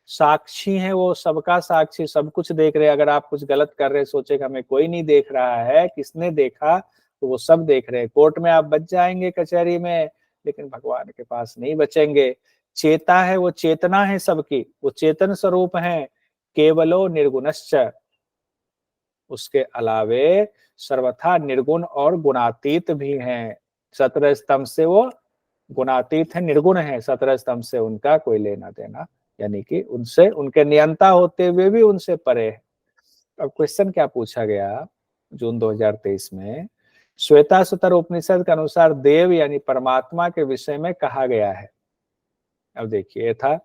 साक्षी है वो, सबका साक्षी, सब कुछ देख रहे हैं। अगर आप कुछ गलत कर रहे, सोचेगा हमें कोई नहीं देख रहा है, किसने देखा, तो वो सब देख रहे हैं। कोर्ट में आप बच जाएंगे, कचहरी में, लेकिन भगवान के पास नहीं बचेंगे। चेता है वो, चेतना है सबकी, वो चेतन स्वरूप है। केवलो निर्गुणश्च, उसके अलावे सर्वथा निर्गुण और गुणातीत भी हैं। 17 स्तंभ से वो गुणातीत है, निर्गुण है। 17 स्तंभ से उनका कोई लेना देना, यानी कि उनसे, उनके नियंता होते हुए भी उनसे परे है। अब क्वेश्चन क्या पूछा गया जून 2023 में, श्वेताश्वतर उपनिषद के अनुसार देव यानी परमात्मा के विषय में कहा गया है। अब देखिए था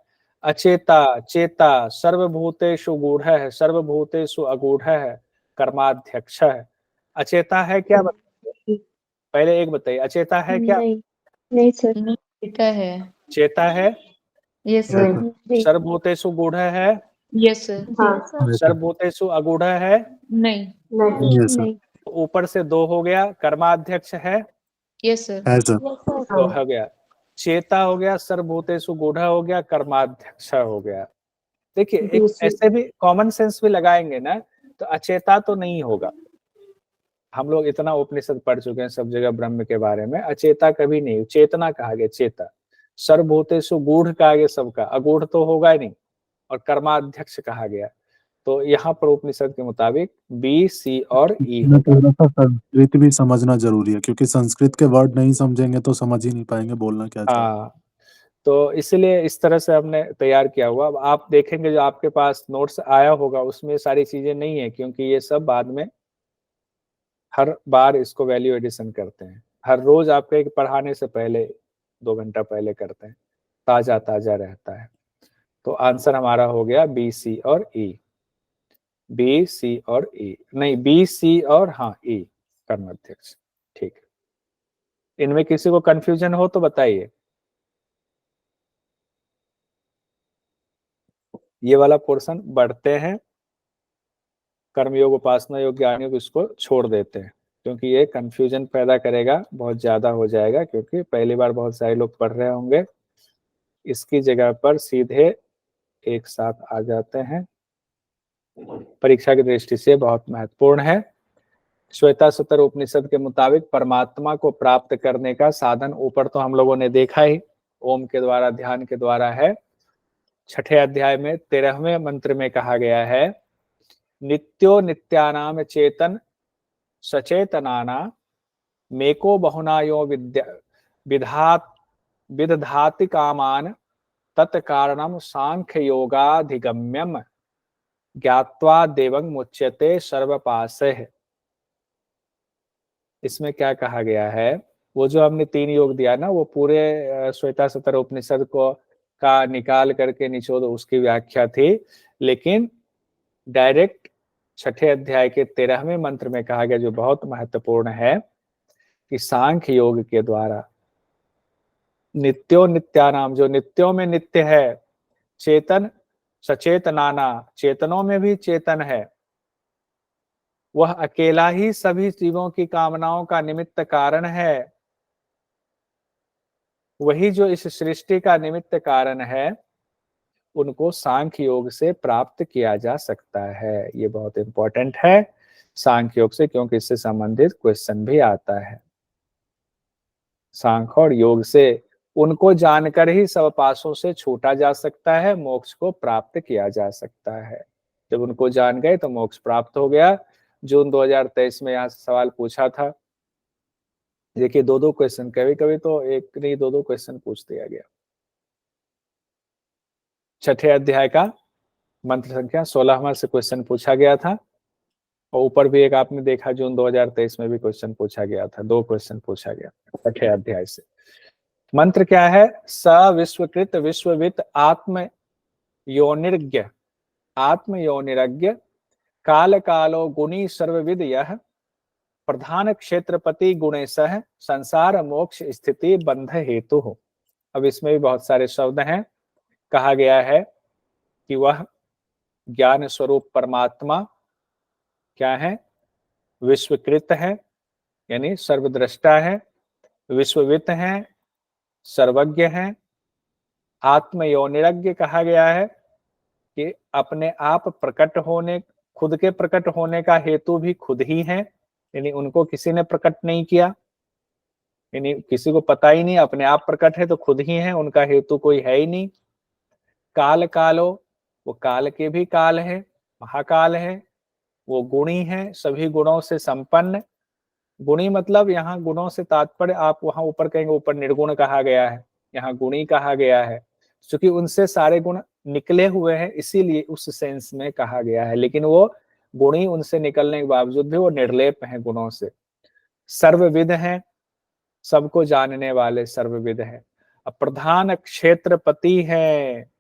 अचेता चेता सर्वभूतेषु गूढ़ः सर्वभूतेषु अगूढ़ः कर्माध्यक्ष है। अचेता है क्या, पहले एक बताइए, अचेता है क्या? नहीं सर। चेता है। चेता है, यस सर। सर्वभूतेषु गूढ़ः है, यस सर। सर्वभूतेषु अगूढ़ः है, नहीं। Yes sir. ऊपर से 2 हो गया, कर्माध्यक्ष है, यस सर। है सर। तो हो गया, चेता हो गया, सर्वभूतेषु गूढ़ः हो गया, कर्माध्यक्ष हो गया। देखिए एक ऐसे भी कॉमन सेंस भी लगाएंगे ना, तो अचेता तो नहीं होगा। हम लोग इतना उपनिषद पढ़ चुके हैं सब जगह ब्रह्म के बारे में, अचेता कभी नहीं, चेतना कहा गया, चेता। सर्वभूतेषु गूढ़ कहा गया सबका, अगूढ़ तो होगा ही नहीं। और कर्माध्यक्ष कहा गया, तो यहाँ पर उपनिषद के मुताबिक बी, सी और ई होगा। थोड़ा सा संस्कृत भी समझना जरूरी है, क्योंकि संस्कृत के वर्ड नहीं समझेंगे तो समझ ही नहीं पाएंगे बोलना क्या चाह रहे हैं। हाँ, तो इसलिए इस तरह से हमने तैयार किया हुआ। अब आप देखेंगे जो आपके पास नोट्स आया होगा उसमें सारी चीजें नहीं है, क्योंकि ये सब बाद में हर बार इसको वैल्यू एडिशन करते हैं। हर रोज आपके पढ़ाने से पहले 2 घंटा पहले करते हैं, ताजा ताजा रहता है। तो आंसर हमारा हो गया बी, सी और ई। बी, सी और ई, नहीं बी, सी और हाँ ई, कर्माध्यक्ष। ठीक है, इनमें किसी को कंफ्यूजन हो तो बताइए। ये वाला पोर्शन बढ़ते हैं, कर्मयोग, उपासना योग, ज्ञान योग, इसको छोड़ देते हैं, क्योंकि ये कंफ्यूजन पैदा करेगा, बहुत ज्यादा हो जाएगा, क्योंकि पहली बार बहुत सारे लोग पढ़ रहे होंगे। इसकी जगह पर सीधे एक साथ आ जाते हैं, परीक्षा की दृष्टि से बहुत महत्वपूर्ण है। श्वेताश्वतर उपनिषद के मुताबिक परमात्मा को प्राप्त करने का साधन ऊपर तो हम लोगों ने देखा ही, ओम के द्वारा, ध्यान के द्वारा है। छठे अध्याय में 13वें मंत्र में कहा गया है, नित्यो नित्यानाम चेतन सचेतनाना मेको बहुनायो विदधाति कामान तत्कारणम सांख्य योगाधिगम्यम ज्ञात्वा देवं मुच्यते सर्वपाशः। इसमें क्या कहा गया है, वो जो हमने 3 योग दिया ना, वो पूरे श्वेताश्वतर उपनिषद को का निकाल करके निचोड़ उसकी व्याख्या थी, लेकिन डायरेक्ट छठे अध्याय के 13वें मंत्र में कहा गया, जो बहुत महत्वपूर्ण है, कि सांख्य योग के द्वारा नित्यो नित्यानाम, जो नित्यों में नित्य है, चेतन सचेतनाना, चेतनों में भी चेतन है, वह अकेला ही सभी जीवों की कामनाओं का निमित्त कारण है, वही जो इस सृष्टि का निमित्त कारण है उनको सांख्य योग से प्राप्त किया जा सकता है। ये बहुत इंपॉर्टेंट है सांख्य योग से, क्योंकि इससे संबंधित क्वेश्चन भी आता है। सांख्य और योग से उनको जानकर ही सब पासों से छूटा जा सकता है, मोक्ष को प्राप्त किया जा सकता है। जब उनको जान गए तो मोक्ष प्राप्त हो गया। जून 2023 में यहाँ से सवाल पूछा था, देखिए 2-2 क्वेश्चन, कभी कभी तो एक नहीं 2-2 क्वेश्चन पूछ दिया गया। छठे अध्याय का मंत्र संख्या 16वां से क्वेश्चन पूछा गया था, और ऊपर भी एक आपने देखा जून 2023 में भी क्वेश्चन पूछा गया था, 2 क्वेश्चन पूछा गया छठे अध्याय से। मंत्र क्या है? स विश्वकृत विश्ववित आत्म योनिर्ज्ञ आत्म योनिरज्ञ काल कालो गुणी सर्वविद यह प्रधान क्षेत्रपति गुणेशः संसार मोक्ष स्थिति बंध हेतु हो। अब इसमें भी बहुत सारे शब्द हैं। कहा गया है कि वह ज्ञान स्वरूप परमात्मा क्या है? विश्वकृत है, यानी सर्वद्रष्टा है, विश्ववित है, सर्वज्ञ है, आत्मयोनिरज्ञ कहा गया है कि अपने आप प्रकट होने, खुद के प्रकट होने का हेतु भी खुद ही है, यानी उनको किसी ने प्रकट नहीं किया, यानी किसी को पता ही नहीं, अपने आप प्रकट है तो खुद ही है, उनका हेतु कोई है ही नहीं। काल कालो, वो काल के भी काल है, महाकाल है, वो गुणी है, सभी गुणों से संपन्न। गुणी मतलब यहाँ गुणों से तात्पर्य आप वहां ऊपर कहेंगे, ऊपर निर्गुण कहा गया है, यहाँ गुणी कहा गया है, क्योंकि उनसे सारे गुण निकले हुए हैं, इसीलिए उस सेंस में कहा गया है। लेकिन वो गुणी उनसे निकलने के बावजूद भी वो निर्लेप हैं गुणों से। सर्वविद हैं, सबको जानने वाले सर्वविद हैं। अब प्रधान क्षेत्रपति हैं,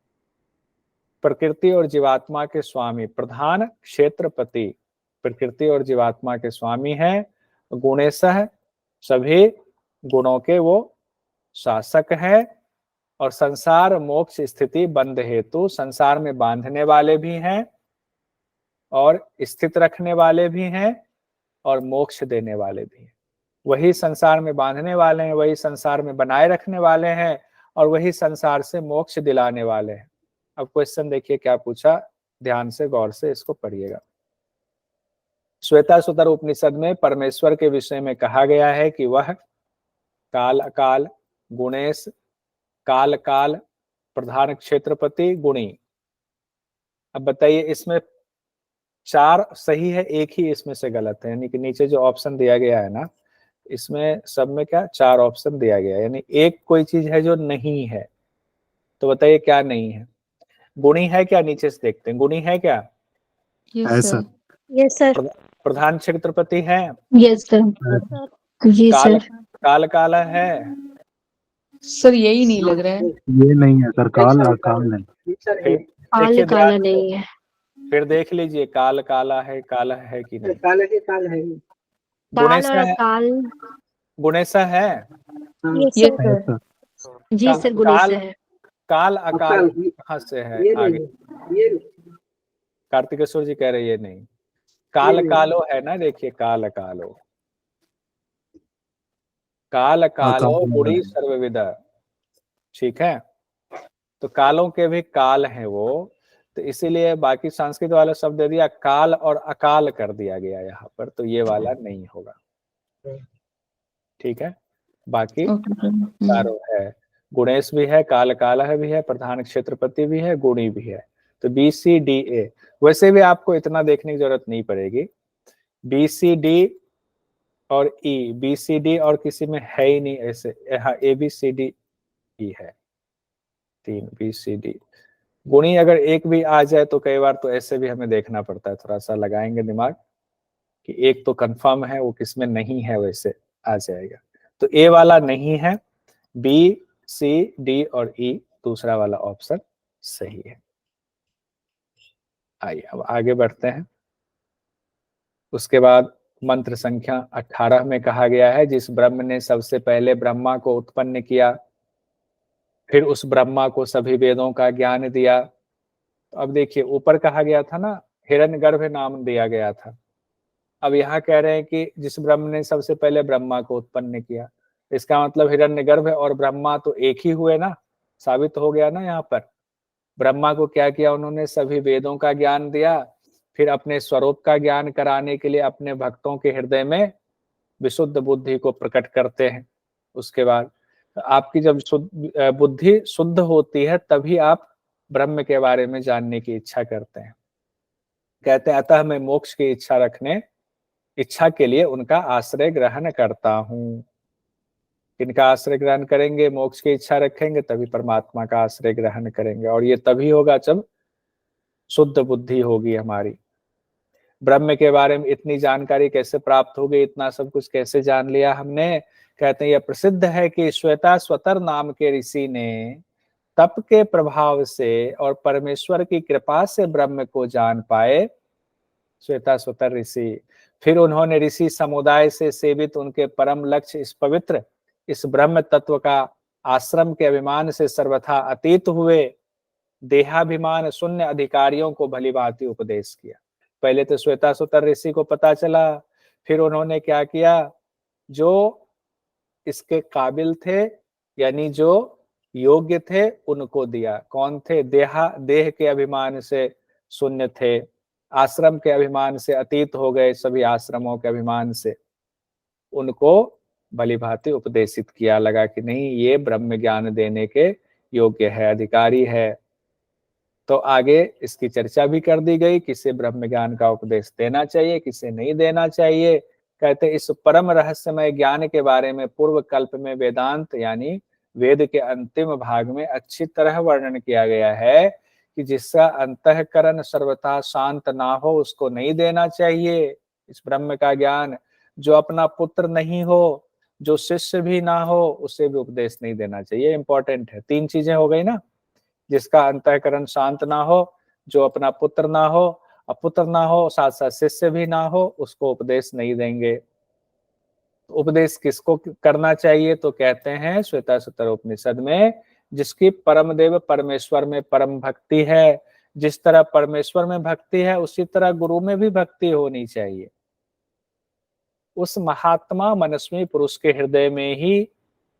प्रकृति और जीवात्मा के स्वामी। प्रधान क्षेत्रपति प्रकृति और जीवात्मा के स्वामी हैं। गुणेशः, सभी गुणों के वो शासक है। और संसार मोक्ष स्थिति बंध हेतु, संसार में बांधने वाले भी हैं और स्थित रखने वाले भी हैं और मोक्ष देने वाले भी हैं। वही संसार में बांधने वाले हैं, वही संसार में बनाए रखने वाले हैं, और वही संसार से मोक्ष दिलाने वाले हैं। अब क्वेश्चन देखिए क्या पूछा, ध्यान से गौर से इसको पढ़िएगा। श्वेताश्वतर उपनिषद में परमेश्वर के विषय में कहा गया है कि वह काल अकाल गुणेश, काल काल प्रधान क्षेत्रपति गुणी। अब बताइए इसमें 4 सही है, एक ही इसमें से गलत है, यानी कि नीचे जो ऑप्शन दिया गया है ना, इसमें सब में क्या 4 ऑप्शन दिया गया है, यानी एक कोई चीज है जो नहीं है। तो बताइए क्या नहीं है? गुणी है क्या? नीचे से देखते हैं, गुणी है क्या? है सर। Yes sir. प्रधान क्षेत्रपति है, यस सर। जी काल सर। काल काला है, सर यही नहीं लग रहा है। ये नहीं है सर, काल अकाल नहीं। फिर काल देखिए काला ध्यान से, नहीं है। फिर देख लीजिए काल काला है, काला है कि नहीं? काल गुणेशा और है, काल। गुणेशा है, यस ये सर। सर जी सर, गुणी काल से है। काल अकाल कहाँ से है? आगे कार्तिकेश्वर जी कह रहे ये नहीं। काल कालो है ना, देखिए काल कालो, काल कालो गुणी सर्वविदा, ठीक है। तो कालों के भी काल हैं वो, तो इसीलिए बाकी संस्कृत वाला शब्द दे दिया, काल और अकाल कर दिया गया यहाँ पर, तो ये वाला नहीं होगा, ठीक है। बाकी चारों है, गुणेश भी है, काल काला है भी है, प्रधान क्षेत्रपति भी है, गुणी भी है। तो बी सी डी ए, वैसे भी आपको इतना देखने की जरूरत नहीं पड़ेगी। बी सी डी और ई, बी सी डी और किसी में है ही नहीं ऐसे, यहाँ A B C D E है, 3 बी सी डी। गुणी अगर एक भी आ जाए तो कई बार तो ऐसे भी हमें देखना पड़ता है, थोड़ा सा लगाएंगे दिमाग कि एक तो कंफर्म है, वो किसमें नहीं है, वैसे आ जाएगा। तो ए वाला नहीं है, बी सी डी और ई दूसरा वाला ऑप्शन सही है। आइए अब आगे बढ़ते हैं। उसके बाद मंत्र संख्या 18 में कहा गया है, जिस ब्रह्म ने सबसे पहले ब्रह्मा को उत्पन्न किया, फिर उस ब्रह्मा को सभी वेदों का ज्ञान दिया। तो अब देखिए ऊपर कहा गया था ना, हिरण्यगर्भ नाम दिया गया था। अब यहाँ कह रहे हैं कि जिस ब्रह्म ने सबसे पहले ब्रह्मा को उत्पन्न किया, इसका मतलब हिरण्यगर्भ और ब्रह्मा तो एक ही हुए ना, साबित हो गया ना यहाँ पर। ब्रह्मा को क्या किया उन्होंने, सभी वेदों का ज्ञान दिया, फिर अपने स्वरूप का ज्ञान कराने के लिए अपने भक्तों के हृदय में विशुद्ध बुद्धि को प्रकट करते हैं। उसके बाद आपकी जब बुद्धि शुद्ध होती है तभी आप ब्रह्म के बारे में जानने की इच्छा करते हैं। कहते हैं अतः मैं मोक्ष की इच्छा के लिए उनका आश्रय ग्रहण करता हूँ। किनका आश्रय ग्रहण करेंगे, मोक्ष की इच्छा रखेंगे तभी परमात्मा का आश्रय ग्रहण करेंगे, और ये तभी होगा जब शुद्ध बुद्धि होगी हमारी। ब्रह्म के बारे में इतनी जानकारी कैसे प्राप्त हो गई, इतना सब कुछ कैसे जान लिया हमने। कहते हैं यह प्रसिद्ध है कि श्वेताश्वतर नाम के ऋषि ने तप के प्रभाव से और परमेश्वर की कृपा से ब्रह्म को जान पाए। श्वेताश्वतर ऋषि, फिर उन्होंने ऋषि समुदाय से सेवित उनके परम लक्ष्य इस ब्रह्म तत्व का आश्रम के अभिमान से सर्वथा अतीत हुए देहाभिमान शून्य अधिकारियों को भलीभांति उपदेश किया। पहले तो श्वेताश्वतर ऋषि को पता चला, फिर उन्होंने क्या किया, जो इसके काबिल थे यानी जो योग्य थे उनको दिया। कौन थे, देह के अभिमान से शून्य थे, आश्रम के अभिमान से अतीत हो गए, सभी आश्रमों के अभिमान से, उनको भलीभांति उपदेशित किया। लगा कि नहीं ये ब्रह्म ज्ञान देने के योग्य है, अधिकारी है। तो आगे इसकी चर्चा भी कर दी गई, किसे ब्रह्म ज्ञान का उपदेश देना चाहिए, किसे नहीं देना चाहिए। कहते इस परम रहस्यमय ज्ञान के बारे में पूर्व कल्प में वेदांत यानी वेद के अंतिम भाग में अच्छी तरह वर्णन किया गया है कि जिसका अंतःकरण सर्वथा शांत ना हो उसको नहीं देना चाहिए इस ब्रह्म का ज्ञान। जो अपना पुत्र नहीं हो, जो शिष्य भी ना हो, उसे भी उपदेश नहीं देना चाहिए। इंपॉर्टेंट है, 3 चीजें हो गई ना, जिसका अंतःकरण शांत ना हो, जो अपना पुत्र ना हो, अपुत्र ना हो, साथ साथ शिष्य भी ना हो, उसको उपदेश नहीं देंगे। उपदेश किसको करना चाहिए, तो कहते हैं श्वेताश्वतर उपनिषद में, जिसकी परमदेव परमेश्वर में परम भक्ति है। जिस तरह परमेश्वर में भक्ति है उसी तरह गुरु में भी भक्ति होनी चाहिए। उस महात्मा मनस्वी पुरुष के हृदय में ही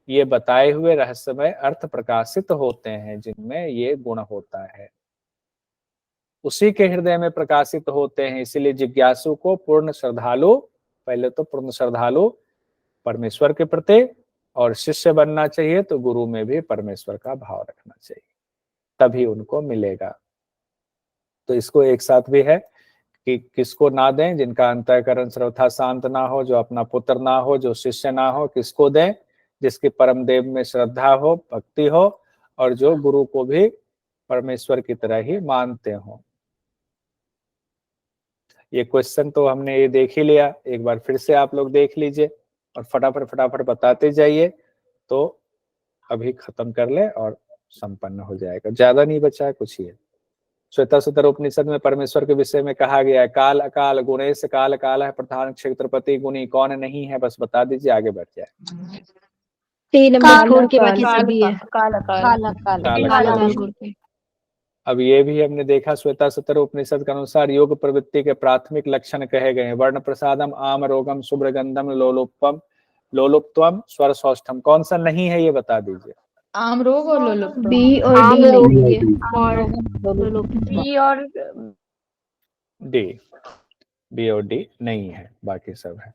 ये बताए हुए रहस्यमय अर्थ प्रकाशित होते हैं, जिनमें ये गुण होता है, उसी के हृदय में प्रकाशित होते हैं। इसलिए जिज्ञासु को पूर्ण श्रद्धालु, पहले तो पूर्ण श्रद्धालु परमेश्वर के प्रति, और शिष्य बनना चाहिए तो गुरु में भी परमेश्वर का भाव रखना चाहिए, तभी उनको मिलेगा। तो इसको एक साथ भी है कि किसको ना दें, जिनका अंतःकरण सर्वथा शांत ना हो, जो अपना पुत्र ना हो, जो शिष्य ना हो। किसको दें, जिसकी परम देव में श्रद्धा हो, भक्ति हो, और जो गुरु को भी परमेश्वर की तरह ही मानते हो। ये क्वेश्चन तो हमने ये देख ही लिया, एक बार फिर से आप लोग देख लीजिए और फटाफट बताते जाइए, तो अभी खत्म कर ले और संपन्न हो जाएगा। ज्यादा नहीं बचा है, कुछ ही है। श्वेताश्वतर उपनिषद में परमेश्वर के विषय में कहा गया है, काल अकाल गुणेश काल काल है प्रधान क्षेत्रपति गुणी, कौन नहीं है बस बता दीजिए, आगे बढ़ जाए। 3 नंबर छोड़ के बाकी सभी है। काला छोड़ के। अब ये भी हमने देखा श्वेताश्वतर उपनिषद के अनुसार योग प्रवृत्ति के प्राथमिक लक्षण कहे गए हैं। वर्ण प्रसादम आम रोगम शुभ्रगंधम लोलुप्त्वम स्वर सौष्ठम। कौन सा नहीं है ये बता दीजिए। आम रोग और लोलुप्त। बी और आम डी रोग नहीं है और बी और बी और डी नहीं है, बाकी सब है।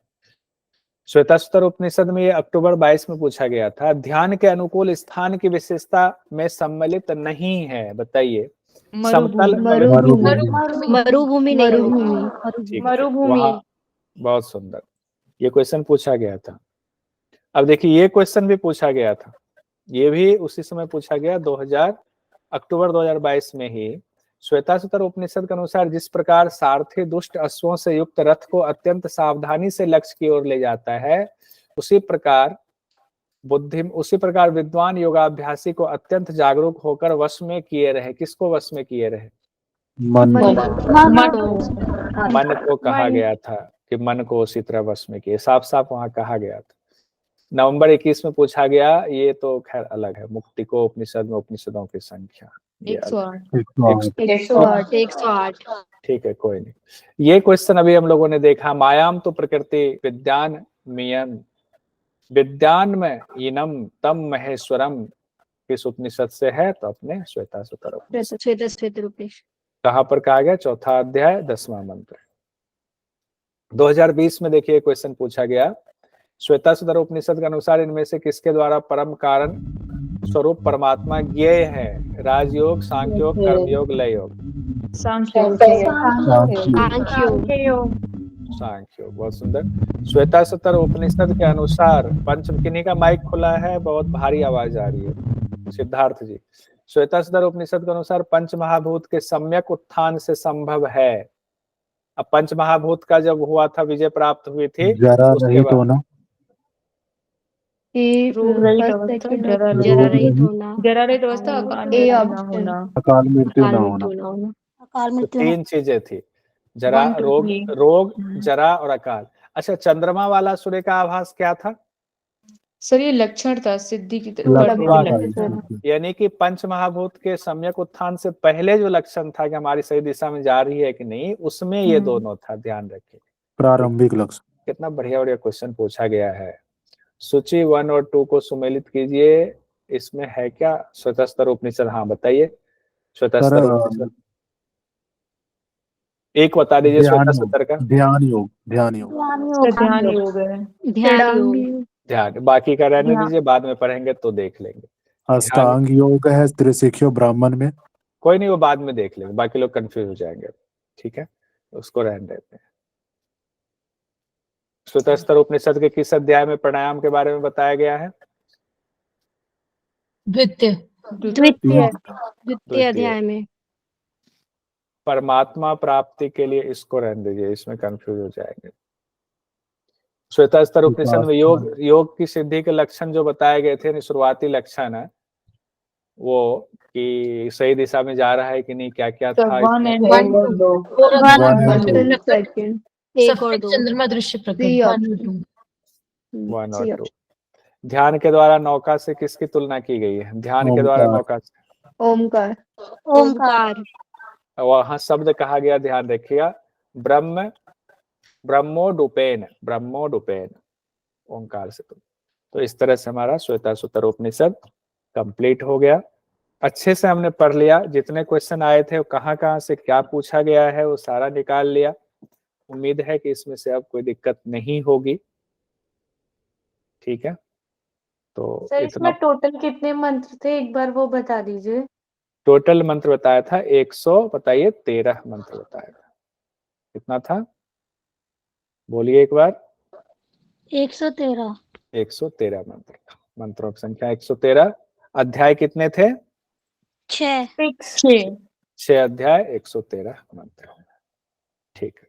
श्वेताश्वतर उपनिषद में ये अक्टूबर 22 में पूछा गया था। ध्यान के अनुकूल स्थान की विशेषता में सम्मिलित नहीं है, बताइए। समतल मरुभूमि नहीं ठीक है, वहाँ बहुत सुंदर ये क्वेश्चन पूछा गया था। अब देखिए ये क्वेश्चन भी पूछा गया था, ये भी उसी समय पूछा गया, अक्टूबर 2022 में ही। श्वेताश्वतर उपनिषद के अनुसार जिस प्रकार सारथी दुष्ट अश्वों से युक्त रथ को अत्यंत सावधानी से लक्ष्य की ओर ले जाता है, उसी प्रकार विद्वान योगाभ्यासी को अत्यंत जागरूक होकर वश में किए रहे। किसको वश में किए रहे? मन को कहा गया था कि मन को उसी तरह वश में किए, साफ साफ वहां कहा गया था। नवंबर 21 में पूछा गया, ये तो खैर अलग है। मुक्ति को उपनिषद में उपनिषदों की संख्या 108। ठीक है, कोई नहीं। ये क्वेश्चन अभी हम लोगों ने देखा, मायाम तो प्रकृति विज्ञान मियन विद्यान में इनम तम महेश्वरम किस उपनिषद से है? तो अपने श्वेताश्वतर उपनिषद। श्वेताश्वतर उपनिषद। कहाँ पर कहा गया? चौथा अध्याय 10वां मंत्र। 2020 में देखिए क्वेश्चन पूछा गया, श्वेताश्वतर उपनिषद के अनुसार इनमें से किसके द्वारा परम कारण स्वरूप परमात्मा ज्ञेय है? राजयोग, सांख्योग, कर्मयोग, लय योग। सांख्य सांख्य योग, बहुत सुंदर। श्वेताश्वतर उपनिषद के अनुसार किन्हीं का माइक खुला है, बहुत भारी आवाज आ रही है। सिद्धार्थ जी, श्वेताश्वतर उपनिषद के अनुसार पंच महाभूत के सम्यक उत्थान से संभव है। अब पंच महाभूत का जब हुआ था, विजय प्राप्त हुई थी, जरा उसके रहित बाद होना, जरा रहित होना, जरा रहित अवस्था, अकाल ए मृत्यु ना होना। अकाल मृत्यु अकाल न मृत्यु होना। ना होना। तो अकाल मृत्यु ना। 3 चीजें थी, जरा, 1, 2, रोग 3 रोग जरा और अकाल। अच्छा, चंद्रमा वाला सूर्य का आभास क्या था? सर ये लक्षण था सिद्धि की लक्षण यानी कि पंच महाभूत के सम्यक उत्थान से पहले जो लक्षण था कि हमारी सही दिशा में जा रही है कि नहीं, उसमें ये दोनों था, ध्यान रखिए। प्रारंभिक लक्षण। कितना बढ़िया बढ़िया क्वेश्चन पूछा गया है। सूची 1 और 2 को सुमेलित कीजिए। इसमें है क्या? श्वेताश्वतर उपनिषद। हाँ बताइए, श्वेताश्वतर उपनिषद एक बता दीजिए श्वेताश्वतर का। ध्यान योग, ध्यान योग, ध्यान योग है। ध्यान योग। ध्यान, बाकी का रहने दीजिए, बाद में पढ़ेंगे तो देख लेंगे। अष्टांग योग है त्रिशिक्षो ब्राह्मण में। कोई नहीं, वो बाद में देख लेंगे, बाकी लोग कंफ्यूज हो जाएंगे। ठीक है, उसको रहने देते हैं। श्वेताश्वतर उपनिषद के किस अध्याय में प्राणायाम के बारे में बताया गया है? द्वितीय अध्याय में। परमात्मा प्राप्ति के लिए इसको रहने दीजिए, इसमें कंफ्यूज हो जाएंगे। श्वेताश्वतर उपनिषद में योग की सिद्धि के लक्षण जो बताए गए थे, शुरुआती लक्षण है वो कि सही दिशा में जा रहा है कि नहीं, क्या क्या था? चंद्रमा दृश्य प्रकट 1 और 2। ध्यान के द्वारा नौका से किसकी तुलना की गई है? ध्यान के द्वारा नौका से ओमकार। ओमकार। वहां शब्द कहा गया, ध्यान रखिएगा, ब्रह्मोडुपेन, ब्रह्मोडुपेन, ओंकार से। तो इस तरह से हमारा श्वेताश्वतर उपनिषद कंप्लीट हो गया। अच्छे से हमने पढ़ लिया, जितने क्वेश्चन आए थे, कहाँ से क्या पूछा गया है, वो सारा निकाल लिया। उम्मीद है कि इसमें से अब कोई दिक्कत नहीं होगी। ठीक है, तो सर इसमें टोटल कितने मंत्र थे, एक बार वो बता दीजिए। टोटल मंत्र बताया था 113 मंत्र बताया था। कितना था? बोलिए एक बार। 113। 113 मंत्र, मंत्रों की संख्या 113। अध्याय कितने थे? 6 6 अध्याय, 113 मंत्र। ठीक है।